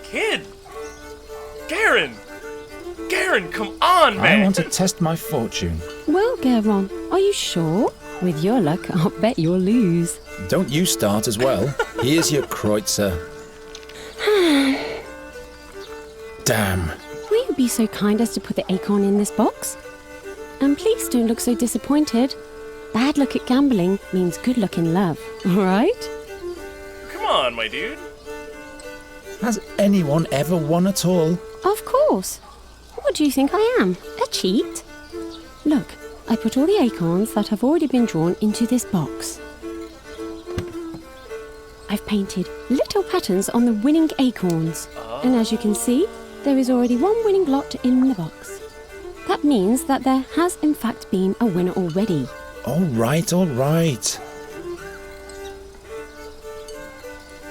Kid! Garen! Garen, come on, man! I want to test my fortune. Well, Geron, are you sure? With your luck, I'll bet you'll lose. Don't you start as well. Here's your kreutzer. Damn. Will you be so kind as to put the acorn in this box? And please don't look so disappointed. Bad luck at gambling means good luck in love, alright? Come on, my dude. Has anyone ever won at all? Of course. What do you think I am? A cheat? Look, I put all the acorns that have already been drawn into this box. I've painted little patterns on the winning acorns. And as you can see, there is already one winning lot in the box. That means that there has in fact been a winner already. All right.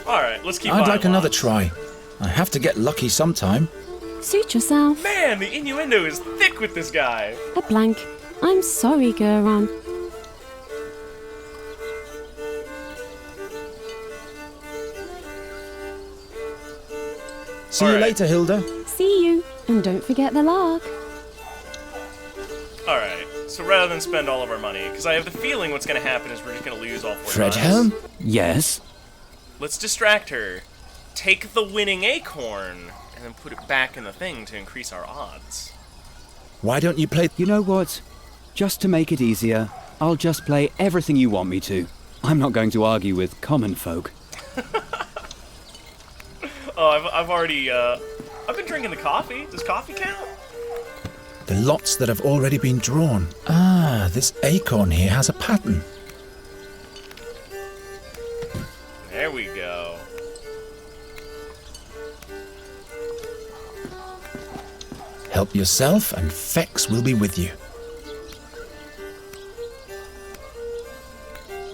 Alright, let's keep I'd like buying another lots. try. I have to get lucky sometime. Suit yourself. Man, the innuendo is thick with this guy. A blank. I'm sorry, Geron. See you later, Hilda. See you. And don't forget the lark. Alright, so rather than spend all of our money, because I have the feeling what's going to happen is we're just going to lose all four times. Fredhelm? Yes? Let's distract her, take the winning acorn, and then put it back in the thing to increase our odds. Why don't you play... You know what? Just to make it easier, I'll just play everything you want me to. I'm not going to argue with common folk. Oh, I've already, I've been drinking the coffee. Does coffee count? The lots that have already been drawn. Ah, this acorn here has a pattern. There we go. Help yourself and Fex will be with you.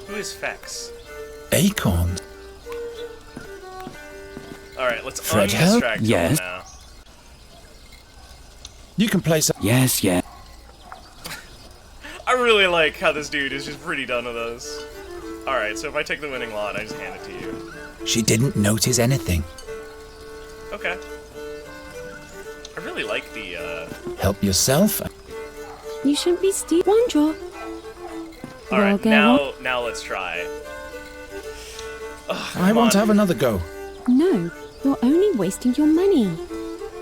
Who is Fex? Acorns. Alright, let's Fredhelm? undistract Yes. him now. You can play some... Yes. I really like how this dude is just pretty done with us. Alright, so if I take the winning lot, I just hand it to you. She didn't notice anything. Okay. I really like the, Help yourself. You shouldn't be steep. One draw. Alright, Well, now let's try. Ugh, I want to have another go. No, you're only wasting your money.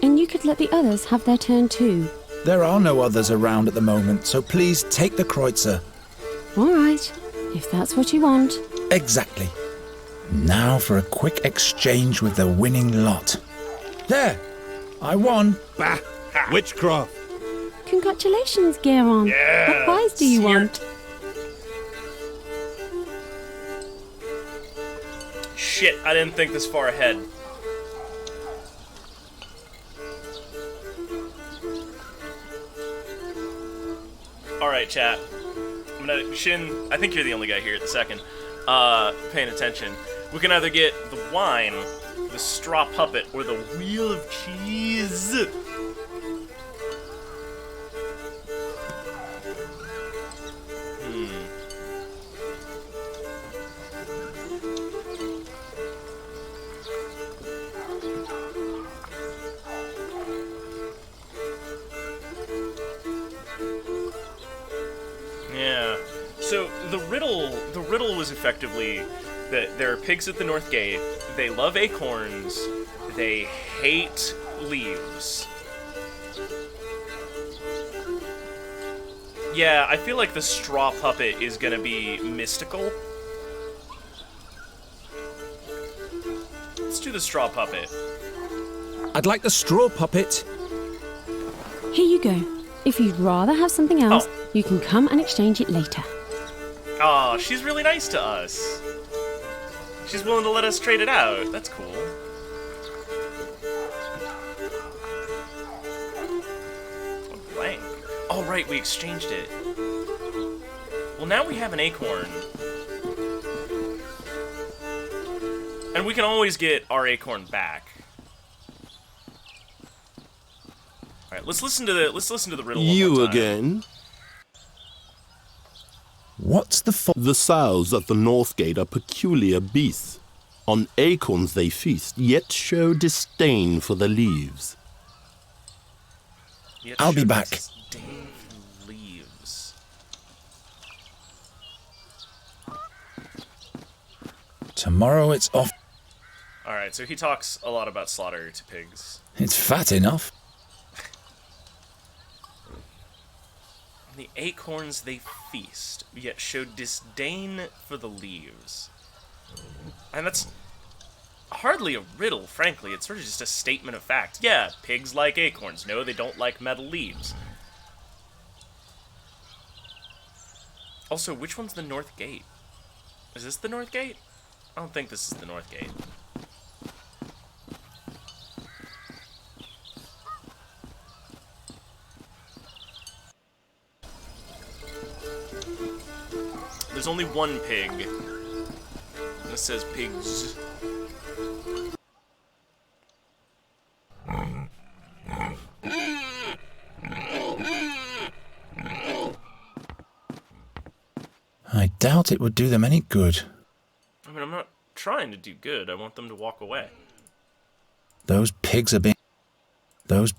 And you could let the others have their turn too. There are no others around at the moment, so please take the Kreutzer. All right, if that's what you want. Exactly. Now for a quick exchange with the winning lot. There! I won! Bah! Witchcraft! Congratulations, Geron. Yeah, What prize do you want? Shit, I didn't think this far ahead. Alright, chat. Shin, I think you're the only guy here at the second, paying attention. We can either get the wine, the straw puppet, or the wheel of cheese. Yeah. So the riddle was effectively that there are pigs at the North Gate. They love acorns. They hate leaves. Yeah, I feel like the straw puppet is gonna be mystical. Let's do the straw puppet. I'd like the straw puppet. Here you go. If you'd rather have something else, you can come and exchange it later. Aw, she's really nice to us. She's willing to let us trade it out. That's cool. A blank. Oh, right, we exchanged it. Well, now we have an acorn. And we can always get our acorn back. All right, let's listen to the riddle one more You time. again? What's the The sows at the North Gate are peculiar beasts. On acorns they feast, yet show disdain for the leaves. Yet I'll be show back. disdain for leaves. Tomorrow it's off. Alright, so he talks a lot about slaughter to pigs. It's fat enough. The acorns they feast, yet show disdain for the leaves. And that's hardly a riddle, frankly. It's sort of just a statement of fact. Yeah, pigs like acorns. No, they don't like metal leaves. Also, which one's the north gate? Is this the north gate? I don't think this is the north gate. There's only one pig. And it says pigs. I doubt it would do them any good. I mean, I'm not trying to do good. I want them to walk away. Those pigs are being... Those...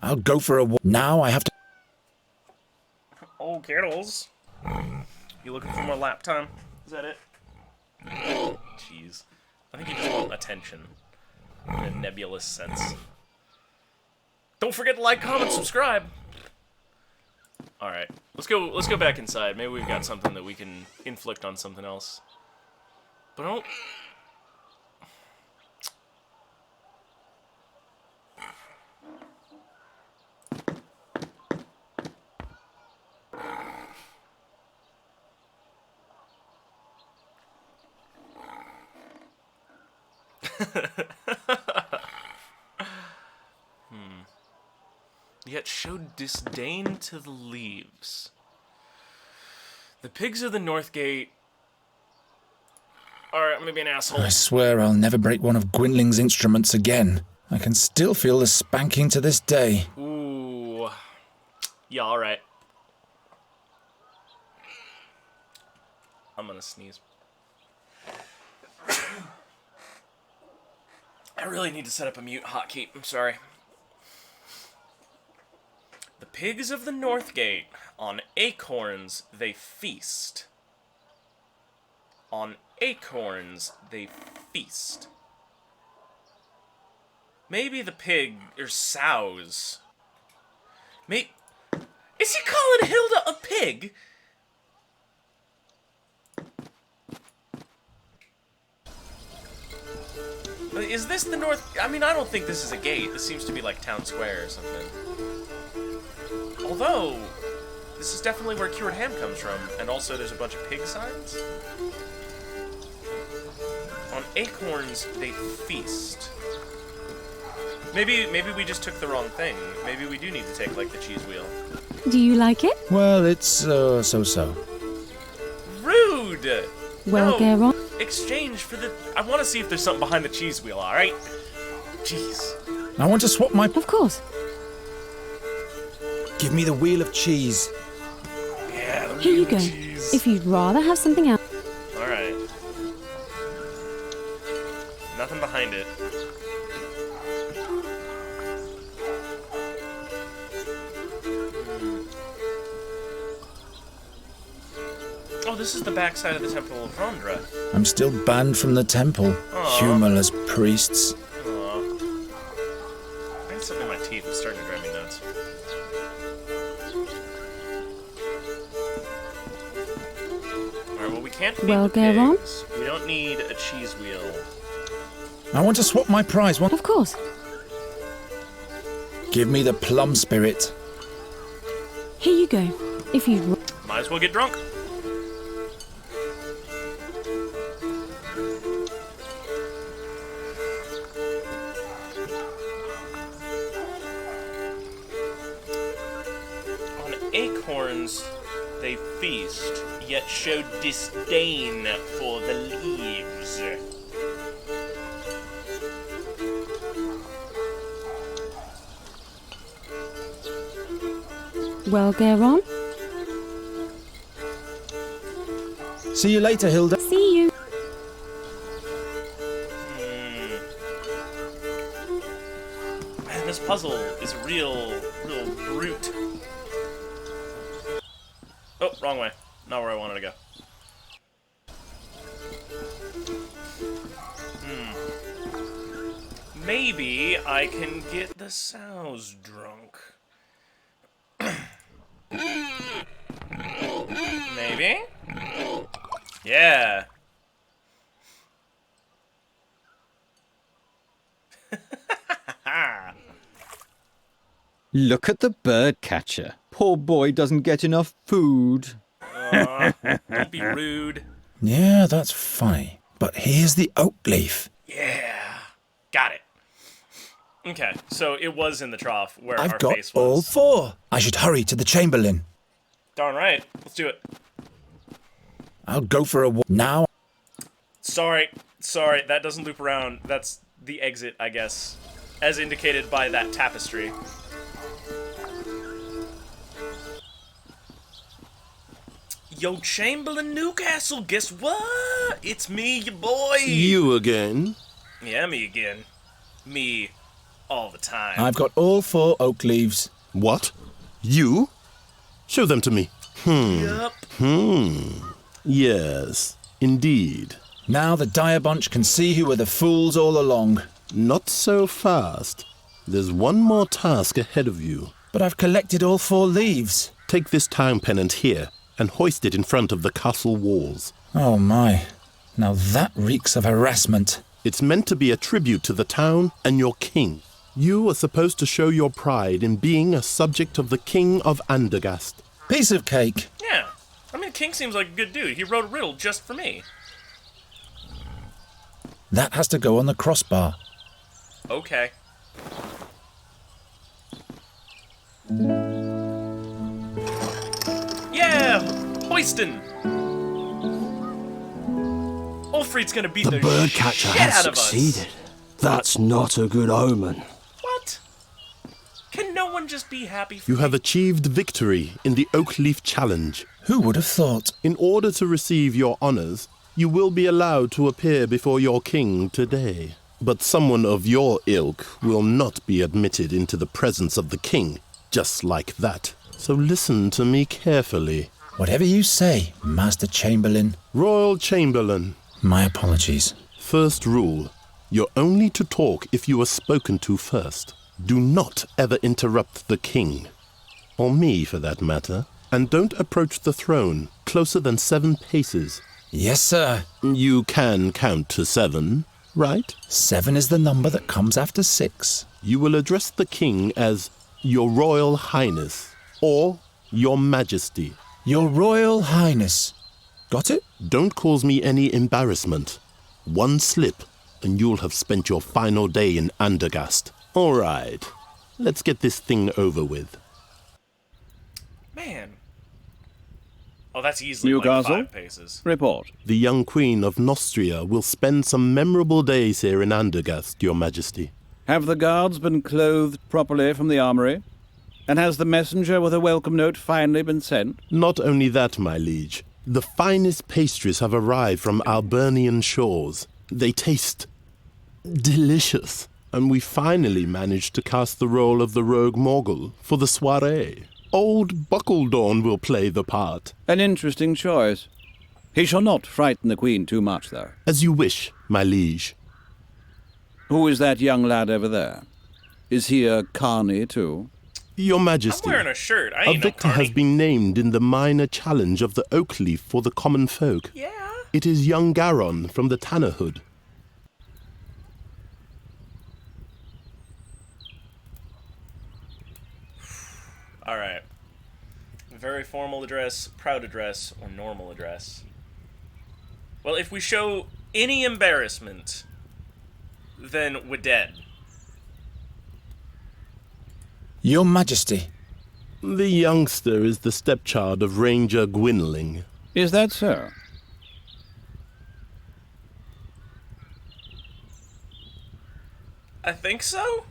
I'll go for a walk. Now I have to... Oh, Kittles. You looking for more lap time? Is that it? Jeez. I think you just want attention. In a nebulous sense. Don't forget to like, comment, subscribe! Alright. Let's go back inside. Maybe we've got something that we can inflict on something else. But I don't... Yet showed disdain to the leaves. The pigs of the North Gate are maybe an asshole. I swear I'll never break one of Gwynling's instruments again. I can still feel the spanking to this day. Ooh. Yeah, alright. I'm gonna sneeze. I really need to set up a mute hotkey. I'm sorry. The pigs of the North Gate, on acorns they feast. On acorns they feast. Maybe the pig, or sows. Is he calling Hilda a pig? Is this the North... I mean, I don't think this is a gate. This seems to be like Town Square or something. Although, this is definitely where cured ham comes from, and also there's a bunch of pig signs. On acorns, they feast. Maybe we just took the wrong thing. Maybe we do need to take, like, the cheese wheel. Do you like it? Well, it's so-so. Rude! Well, no, Geralt. exchange for the... I want to see if there's something behind the cheese wheel, alright? Jeez. I want to swap my... Of course. Give me the wheel of cheese. Yeah, the Here you wheel go. of cheese. If you'd rather have something else. Alright. Nothing behind it. Oh, this is the backside of the Temple of Rondra. I'm still banned from the temple. Humorless priests. Aw. I got something in my teeth that's starting to drive me nuts. Alright, well, we can't feed the pigs. We don't need a cheese wheel. I want to swap my prize. Of course. Give me the plum spirit. Here you go. If you'd... Might as well get drunk. On acorns they feast, yet show disdain for the leaves. Well, Geralt. See you later, Hilda. See you. Man, this puzzle is real brute. Oh. wrong way. Not where I wanted to go. Maybe I can get the sows drunk. Maybe? Yeah. Look at the bird catcher. Poor boy doesn't get enough food. Don't be rude. Yeah, that's funny. But here's the oak leaf. Yeah. Got it. Okay, so it was in the trough where I've our got face was. all 4. I should hurry to the Chamberlain. Darn right. Let's do it. I'll go for a walk now. Sorry, that doesn't loop around. That's the exit, I guess, as indicated by that tapestry. Yo, Chamberlain Newcastle, guess what? It's me, your boy. You again? Yeah, me again. Me, all the time. I've got all 4 oak leaves. What? You? Show them to me. Yup. Yes, indeed. Now the dire bunch can see who were the fools all along. Not so fast. There's one more task ahead of you. But I've collected all 4 leaves. Take this town pennant here and hoist it in front of the castle walls. Oh my. Now that reeks of harassment. It's meant to be a tribute to the town and your king. You are supposed to show your pride in being a subject of the King of Andergast. Piece of cake. Yeah. I mean, King seems like a good dude. He wrote a riddle just for me. That has to go on the crossbar. Okay. Yeah! Hoistin'! Ulfried's gonna beat the bird catcher shit has out of us. succeeded. That's not a good omen. What? Can no one just be happy for You me? have achieved victory in the Oak Leaf Challenge. Who would have thought? In order to receive your honors, you will be allowed to appear before your king today. But someone of your ilk will not be admitted into the presence of the king, just like that. So listen to me carefully. Whatever you say, Master Chamberlain. Royal Chamberlain. My apologies. First rule. You're only to talk if you are spoken to first. Do not ever interrupt the king. Or me, for that matter. And don't approach the throne closer than 7 paces. Yes, sir. You can count to 7, right? 7 is the number that comes after 6. You will address the king as Your Royal Highness or Your Majesty. Your Royal Highness. Got it? Don't cause me any embarrassment. One slip and you'll have spent your final day in Andergast. All right, let's get this thing over with. Man. Oh, that's easily Newcastle? like 5 paces. Report. The young queen of Nostria will spend some memorable days here in Andergast, Your Majesty. Have the guards been clothed properly from the armory? And has the messenger with a welcome note finally been sent? Not only that, my liege. The finest pastries have arrived from Albernian shores. They taste delicious. And we finally managed to cast the role of the rogue Morgul for the soirée. Old Buckledorn will play the part. An interesting choice. He shall not frighten the queen too much, though. As you wish, my liege. Who is that young lad over there? Is he a carny, too? Your Majesty. I'm wearing a shirt. I A ain't no victor has carny. been named in the minor challenge of the Oak Leaf for the common folk. Yeah. It is young Garon from the Tannerhood. All right. Very formal address, proud address, or normal address. Well, if we show any embarrassment, then we're dead. Your Majesty. The youngster is the stepchild of Ranger Gwynling. Is that so? I think so?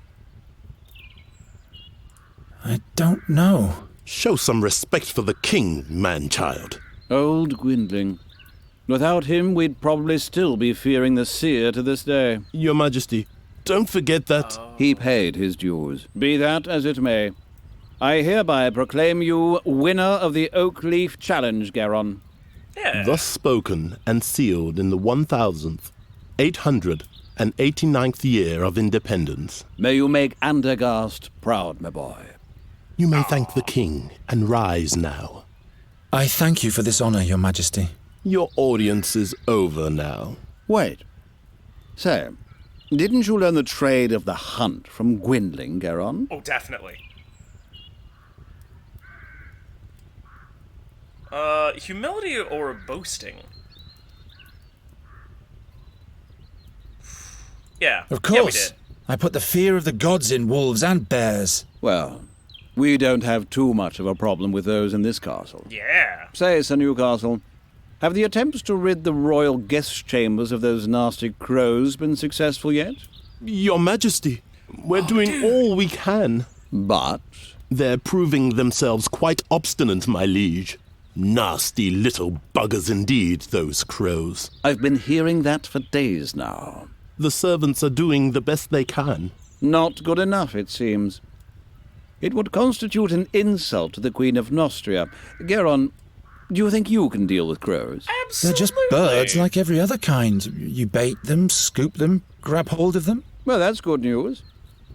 I don't know. Show some respect for the king, man-child. Old Gwynling. Without him, we'd probably still be fearing the seer to this day. Your Majesty, don't forget that... He paid his dues, be that as it may. I hereby proclaim you winner of the Oak Leaf Challenge, Garon. Yeah. Thus spoken and sealed in the 1,889th year of independence. May you make Andergast proud, my boy. You may thank the king and rise now. I thank you for this honor, Your Majesty. Your audience is over now. Wait. Say, didn't you learn the trade of the hunt from Gwendling, Garon? Oh, definitely. Humility or boasting? Yeah. Of Yeah, we course. did. I put the fear of the gods in wolves and bears. Well, we don't have too much of a problem with those in this castle. Yeah. Say, Sir Newcastle, have the attempts to rid the royal guest chambers of those nasty crows been successful yet? Your Majesty, we're doing all we can. But? They're proving themselves quite obstinate, my liege. Nasty little buggers indeed, those crows. I've been hearing that for days now. The servants are doing the best they can. Not good enough, it seems. It would constitute an insult to the Queen of Nostria. Garon, do you think you can deal with crows? Absolutely. They're just birds like every other kind. You bait them, scoop them, grab hold of them. Well, that's good news.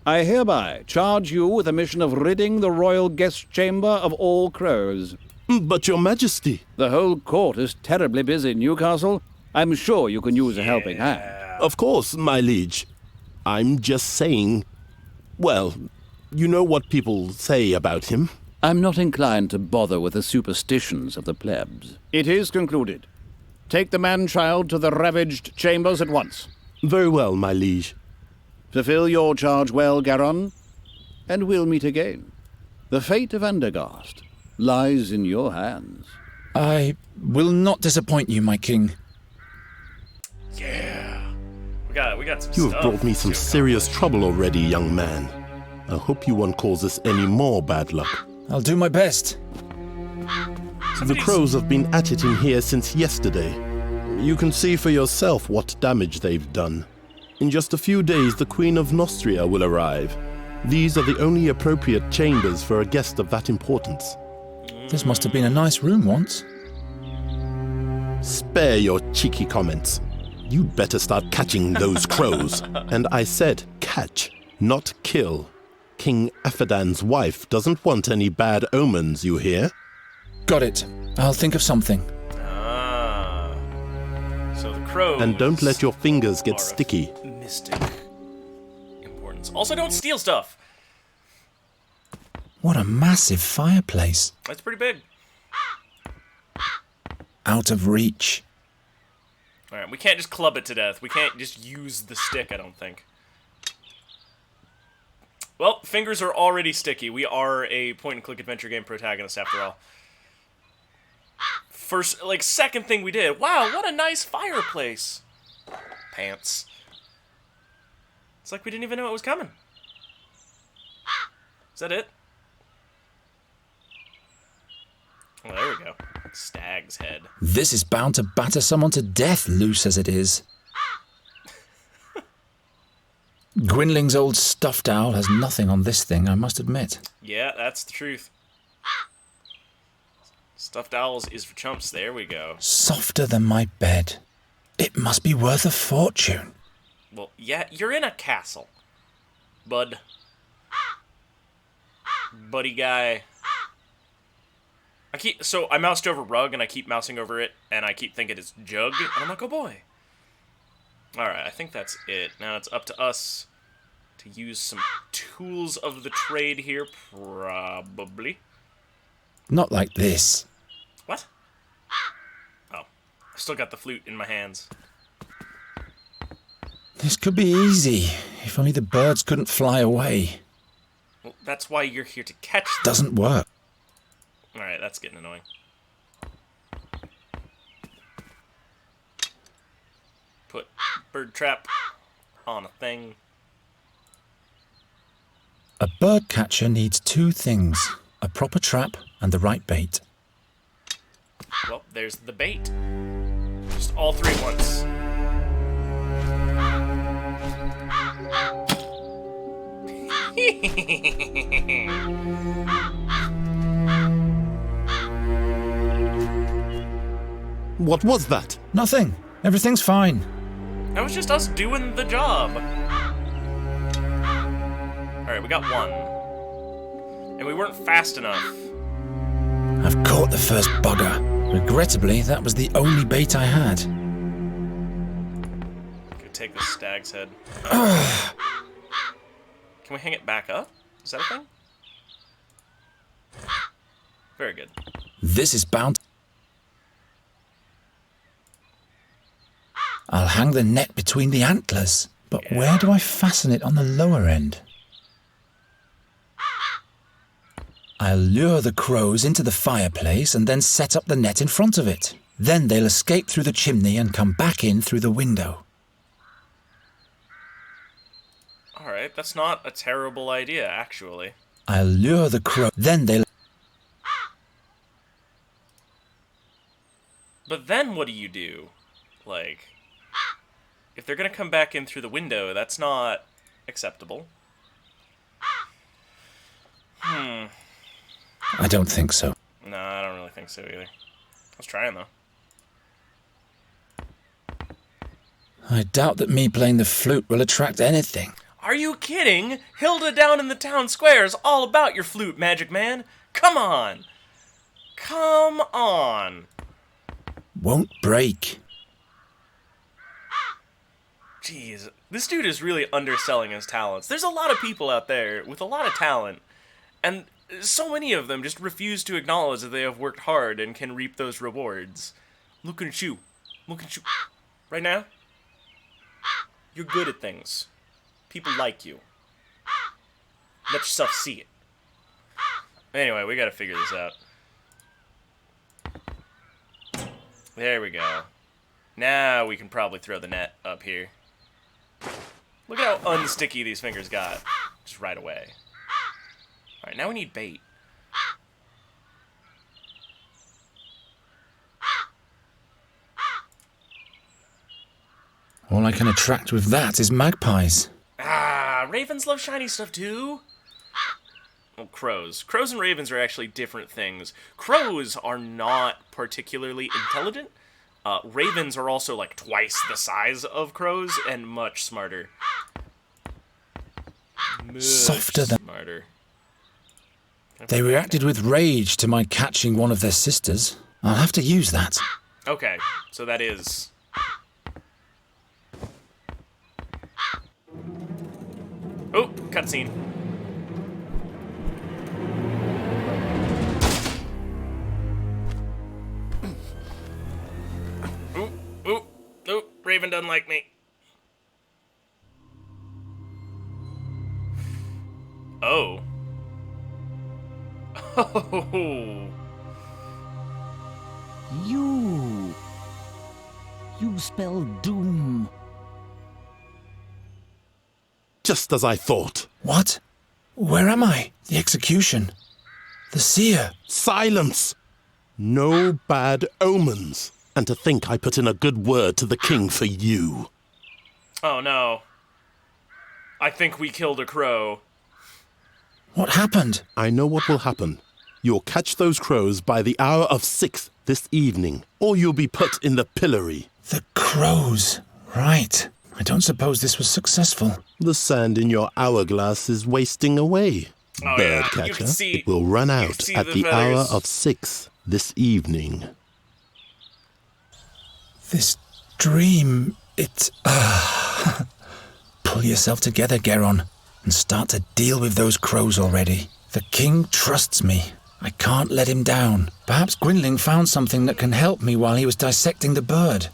I hereby charge you with the mission of ridding the royal guest chamber of all crows. But Your Majesty... The whole court is terribly busy, Newcastle. I'm sure you can use a helping hand. Of course, my liege. I'm just saying... Well, you know what people say about him. I'm not inclined to bother with the superstitions of the plebs. It is concluded. Take the man-child to the ravaged chambers at once. Very well, my liege. Fulfill your charge well, Garon, and we'll meet again. The fate of Andergast lies in your hands. I will not disappoint you, my king. Yeah. We got some You stuff. have brought me some serious trouble already, young man. I hope you won't cause us any more bad luck. I'll do my best. The crows have been at it in here since yesterday. You can see for yourself what damage they've done. In just a few days, the Queen of Nostria will arrive. These are the only appropriate chambers for a guest of that importance. This must have been a nice room once. Spare your cheeky comments. You'd better start catching those crows. And I said catch, not kill. King Aphedan's wife doesn't want any bad omens, you hear? Got it. I'll think of something. Ah. So the crows... And don't let your fingers get sticky. Mystic importance. Also, don't steal stuff. What a massive fireplace. That's pretty big. Out of reach. Alright, we can't just club it to death. We can't just use the stick, I don't think. Well, fingers are already sticky. We are a point-and-click adventure game protagonist, after all. Second thing we did. Wow, what a nice fireplace. Pants. It's like we didn't even know it was coming. Is that it? Oh, there we go. Stag's head. This is bound to batter someone to death, loose as it is. Gwynling's old stuffed owl has nothing on this thing, I must admit. Yeah, that's the truth. Stuffed owls is for chumps. There we go. Softer than my bed. It must be worth a fortune. Well, yeah, you're in a castle. Bud. Buddy guy. I moused over rug, and I keep mousing over it, and I keep thinking it's jug, and I'm like, oh boy. Alright, I think that's it. Now it's up to us to use some tools of the trade here, probably. Not like this. What? Oh. I've still got the flute in my hands. This could be easy, if only the birds couldn't fly away. Well, that's why you're here to catch them. Doesn't work. Alright, that's getting annoying. Put bird trap on a thing. A bird catcher needs two things. A proper trap and the right bait. Well, there's the bait. Just all three at once. What was that? Nothing. Everything's fine. That was just us doing the job. Alright, we got one. And we weren't fast enough. I've caught the first bugger. Regrettably, that was the only bait I had. Could take the stag's head. Can we hang it back up? Is that a thing? Very good. This is bound. I'll hang the net between the antlers. But where do I fasten it on the lower end? I'll lure the crows into the fireplace and then set up the net in front of it. Then they'll escape through the chimney and come back in through the window. Alright, that's not a terrible idea, actually. I'll lure the crow. Then they'll... But then what do you do? Like, if they're gonna come back in through the window, that's not acceptable. I don't think so. No, I don't really think so either. I was trying, though. I doubt that me playing the flute will attract anything. Are you kidding? Hilda down in the town square is all about your flute, Magic Man. Come on. Come on. Won't break. Jeez, this dude is really underselling his talents. There's a lot of people out there with a lot of talent, and so many of them just refuse to acknowledge that they have worked hard and can reap those rewards. Look at you. Look at you. Right now, you're good at things. People like you. Let yourself see it. Anyway, we gotta figure this out. There we go. Now we can probably throw the net up here. Look at how unsticky these fingers got. Just right away. Alright, now we need bait. All I can attract with that is magpies. Ah, ravens love shiny stuff too. Well, crows. Crows and ravens are actually different things. Crows are not particularly intelligent. Ravens are also like twice the size of crows and much smarter. Softer than... Smarter. They reacted with rage to my catching one of their sisters. I'll have to use that. Okay, so that is... Oh, cutscene. Ooh, Raven doesn't like me. Oh. Oh. You spell doom. Just as I thought. What? Where am I? The execution. The seer. Silence! No bad omens. And to think I put in a good word to the king for you. Oh no. I think we killed a crow. What happened? I know what will happen. You'll catch those crows by the hour of 6 this evening, or you'll be put in the pillory. The crows. Right. I don't suppose this was successful. The sand in your hourglass is wasting away. Oh, Birdcatcher, you can see, it will run out at the hour of 6 this evening. This dream, it... Pull yourself together, Geron, and start to deal with those crows already. The king trusts me. I can't let him down. Perhaps Gwynling found something that can help me while he was dissecting the bird.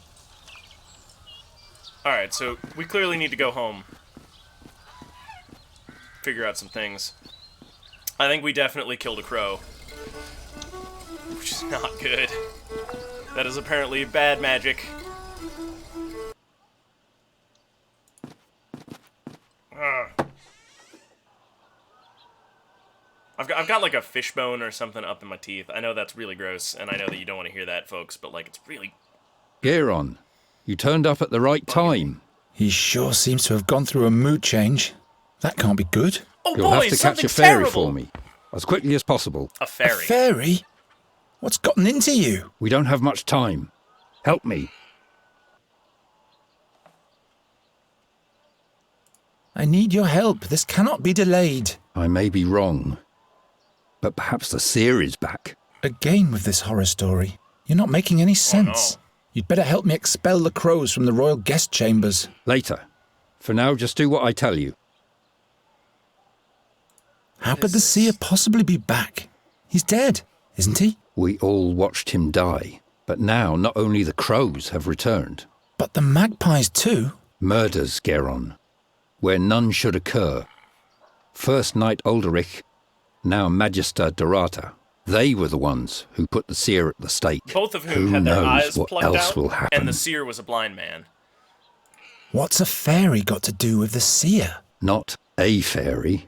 Alright, so we clearly need to go home. Figure out some things. I think we definitely killed a crow. Which is not good. That is apparently bad magic. I've got like a fishbone or something up in my teeth. I know that's really gross, and I know that you don't want to hear that, folks, but like it's really... Geron, you turned up at the right time. He sure seems to have gone through a mood change. That can't be good. Oh You'll boy, have to catch a fairy for me, as quickly as possible. A fairy? A fairy? What's gotten into you? We don't have much time. Help me. I need your help. This cannot be delayed. I may be wrong, but perhaps the seer is back. Again with this horror story. You're not making any sense. no. You'd better help me expel the crows from the royal guest chambers. Later. For now, just do what I tell you. How could the seer possibly be back? He's dead, isn't he? We all watched him die, but now not only the crows have returned. But the magpies too? Murders, Geron, where none should occur. First Knight Ulderich, now Magister Dorata. They were the ones who put the seer at the stake. Both of whom Who had their knows eyes what plucked else out, will happen? and the seer was a blind man. What's a fairy got to do with the seer? Not a fairy,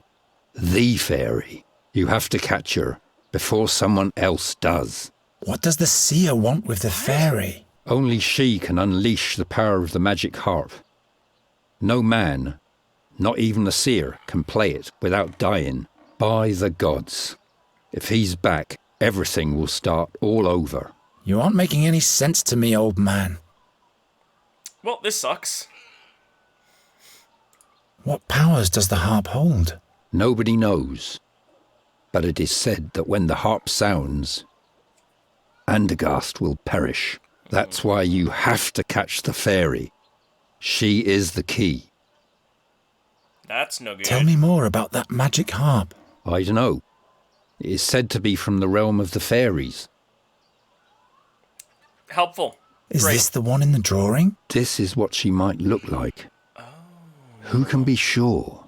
the fairy. You have to catch her before someone else does. What does the seer want with the fairy? Only she can unleash the power of the magic harp. No man, not even the seer, can play it without dying. By the gods. If he's back, everything will start all over. You aren't making any sense to me, old man. Well, this sucks. What powers does the harp hold? Nobody knows. But it is said that when the harp sounds, Andergast will perish. That's why you have to catch the fairy. She is the key. That's no good. Tell me more about that magic harp. I don't know. It is said to be from the realm of the fairies. Helpful. Is Great. this the one in the drawing? This is what she might look like. Who can be sure?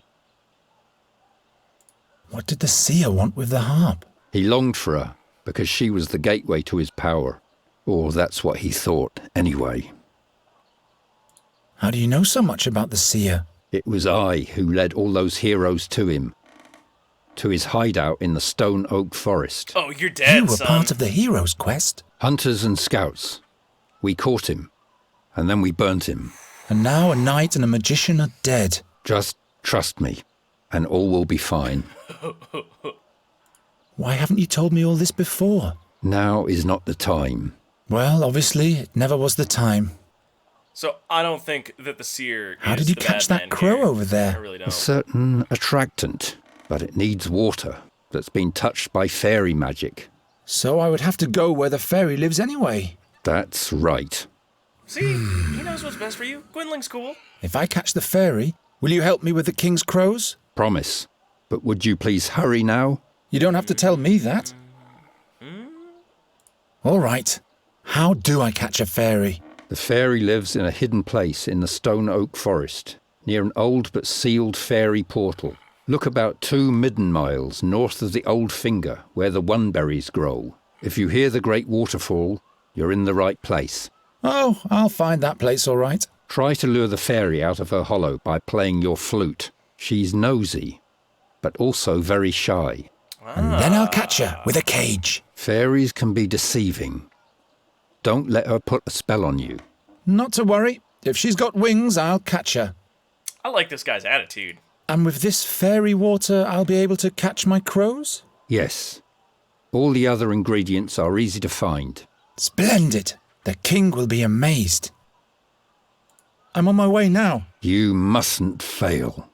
What did the seer want with the harp? He longed for her because she was the gateway to his power. Or that's what he thought, anyway. How do you know so much about the seer? It was I who led all those heroes to him. To his hideout in the Stone Oak Forest. Oh, you're dead, You were son. part of the hero's quest. Hunters and scouts. We caught him, and then we burnt him. And now a knight and a magician are dead. Just trust me, and all will be fine. Why haven't you told me all this before? Now is not the time. Well, obviously, it never was the time. So I don't think that the seer. How is did you the catch bad that man crow here. over there? I really A don't. certain attractant, but it needs water that's been touched by fairy magic. So I would have to go where the fairy lives anyway. That's right. See, he knows what's best for you. Gwynling's cool. If I catch the fairy, will you help me with the king's crows? Promise. But would you please hurry now? You don't have to tell me that. All right. How do I catch a fairy? The fairy lives in a hidden place in the Stone Oak Forest, near an old but sealed fairy portal. Look about 2 midden miles north of the Old Finger, where the oneberries grow. If you hear the great waterfall, you're in the right place. Oh, I'll find that place all right. Try to lure the fairy out of her hollow by playing your flute. She's nosy, but also very shy. And then I'll catch her with a cage. Fairies can be deceiving. Don't let her put a spell on you. Not to worry. If she's got wings, I'll catch her. I like this guy's attitude. And with this fairy water, I'll be able to catch my crows? Yes. All the other ingredients are easy to find. Splendid. The king will be amazed. I'm on my way now. You mustn't fail.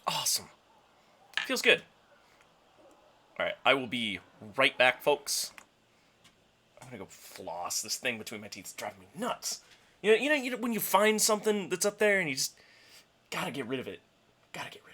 Awesome. Feels good. Alright, I will be right back, folks. I'm gonna go floss this thing between my teeth. It's driving me nuts. You know, when you find something that's up there and you just gotta get rid of it. Gotta get rid of it.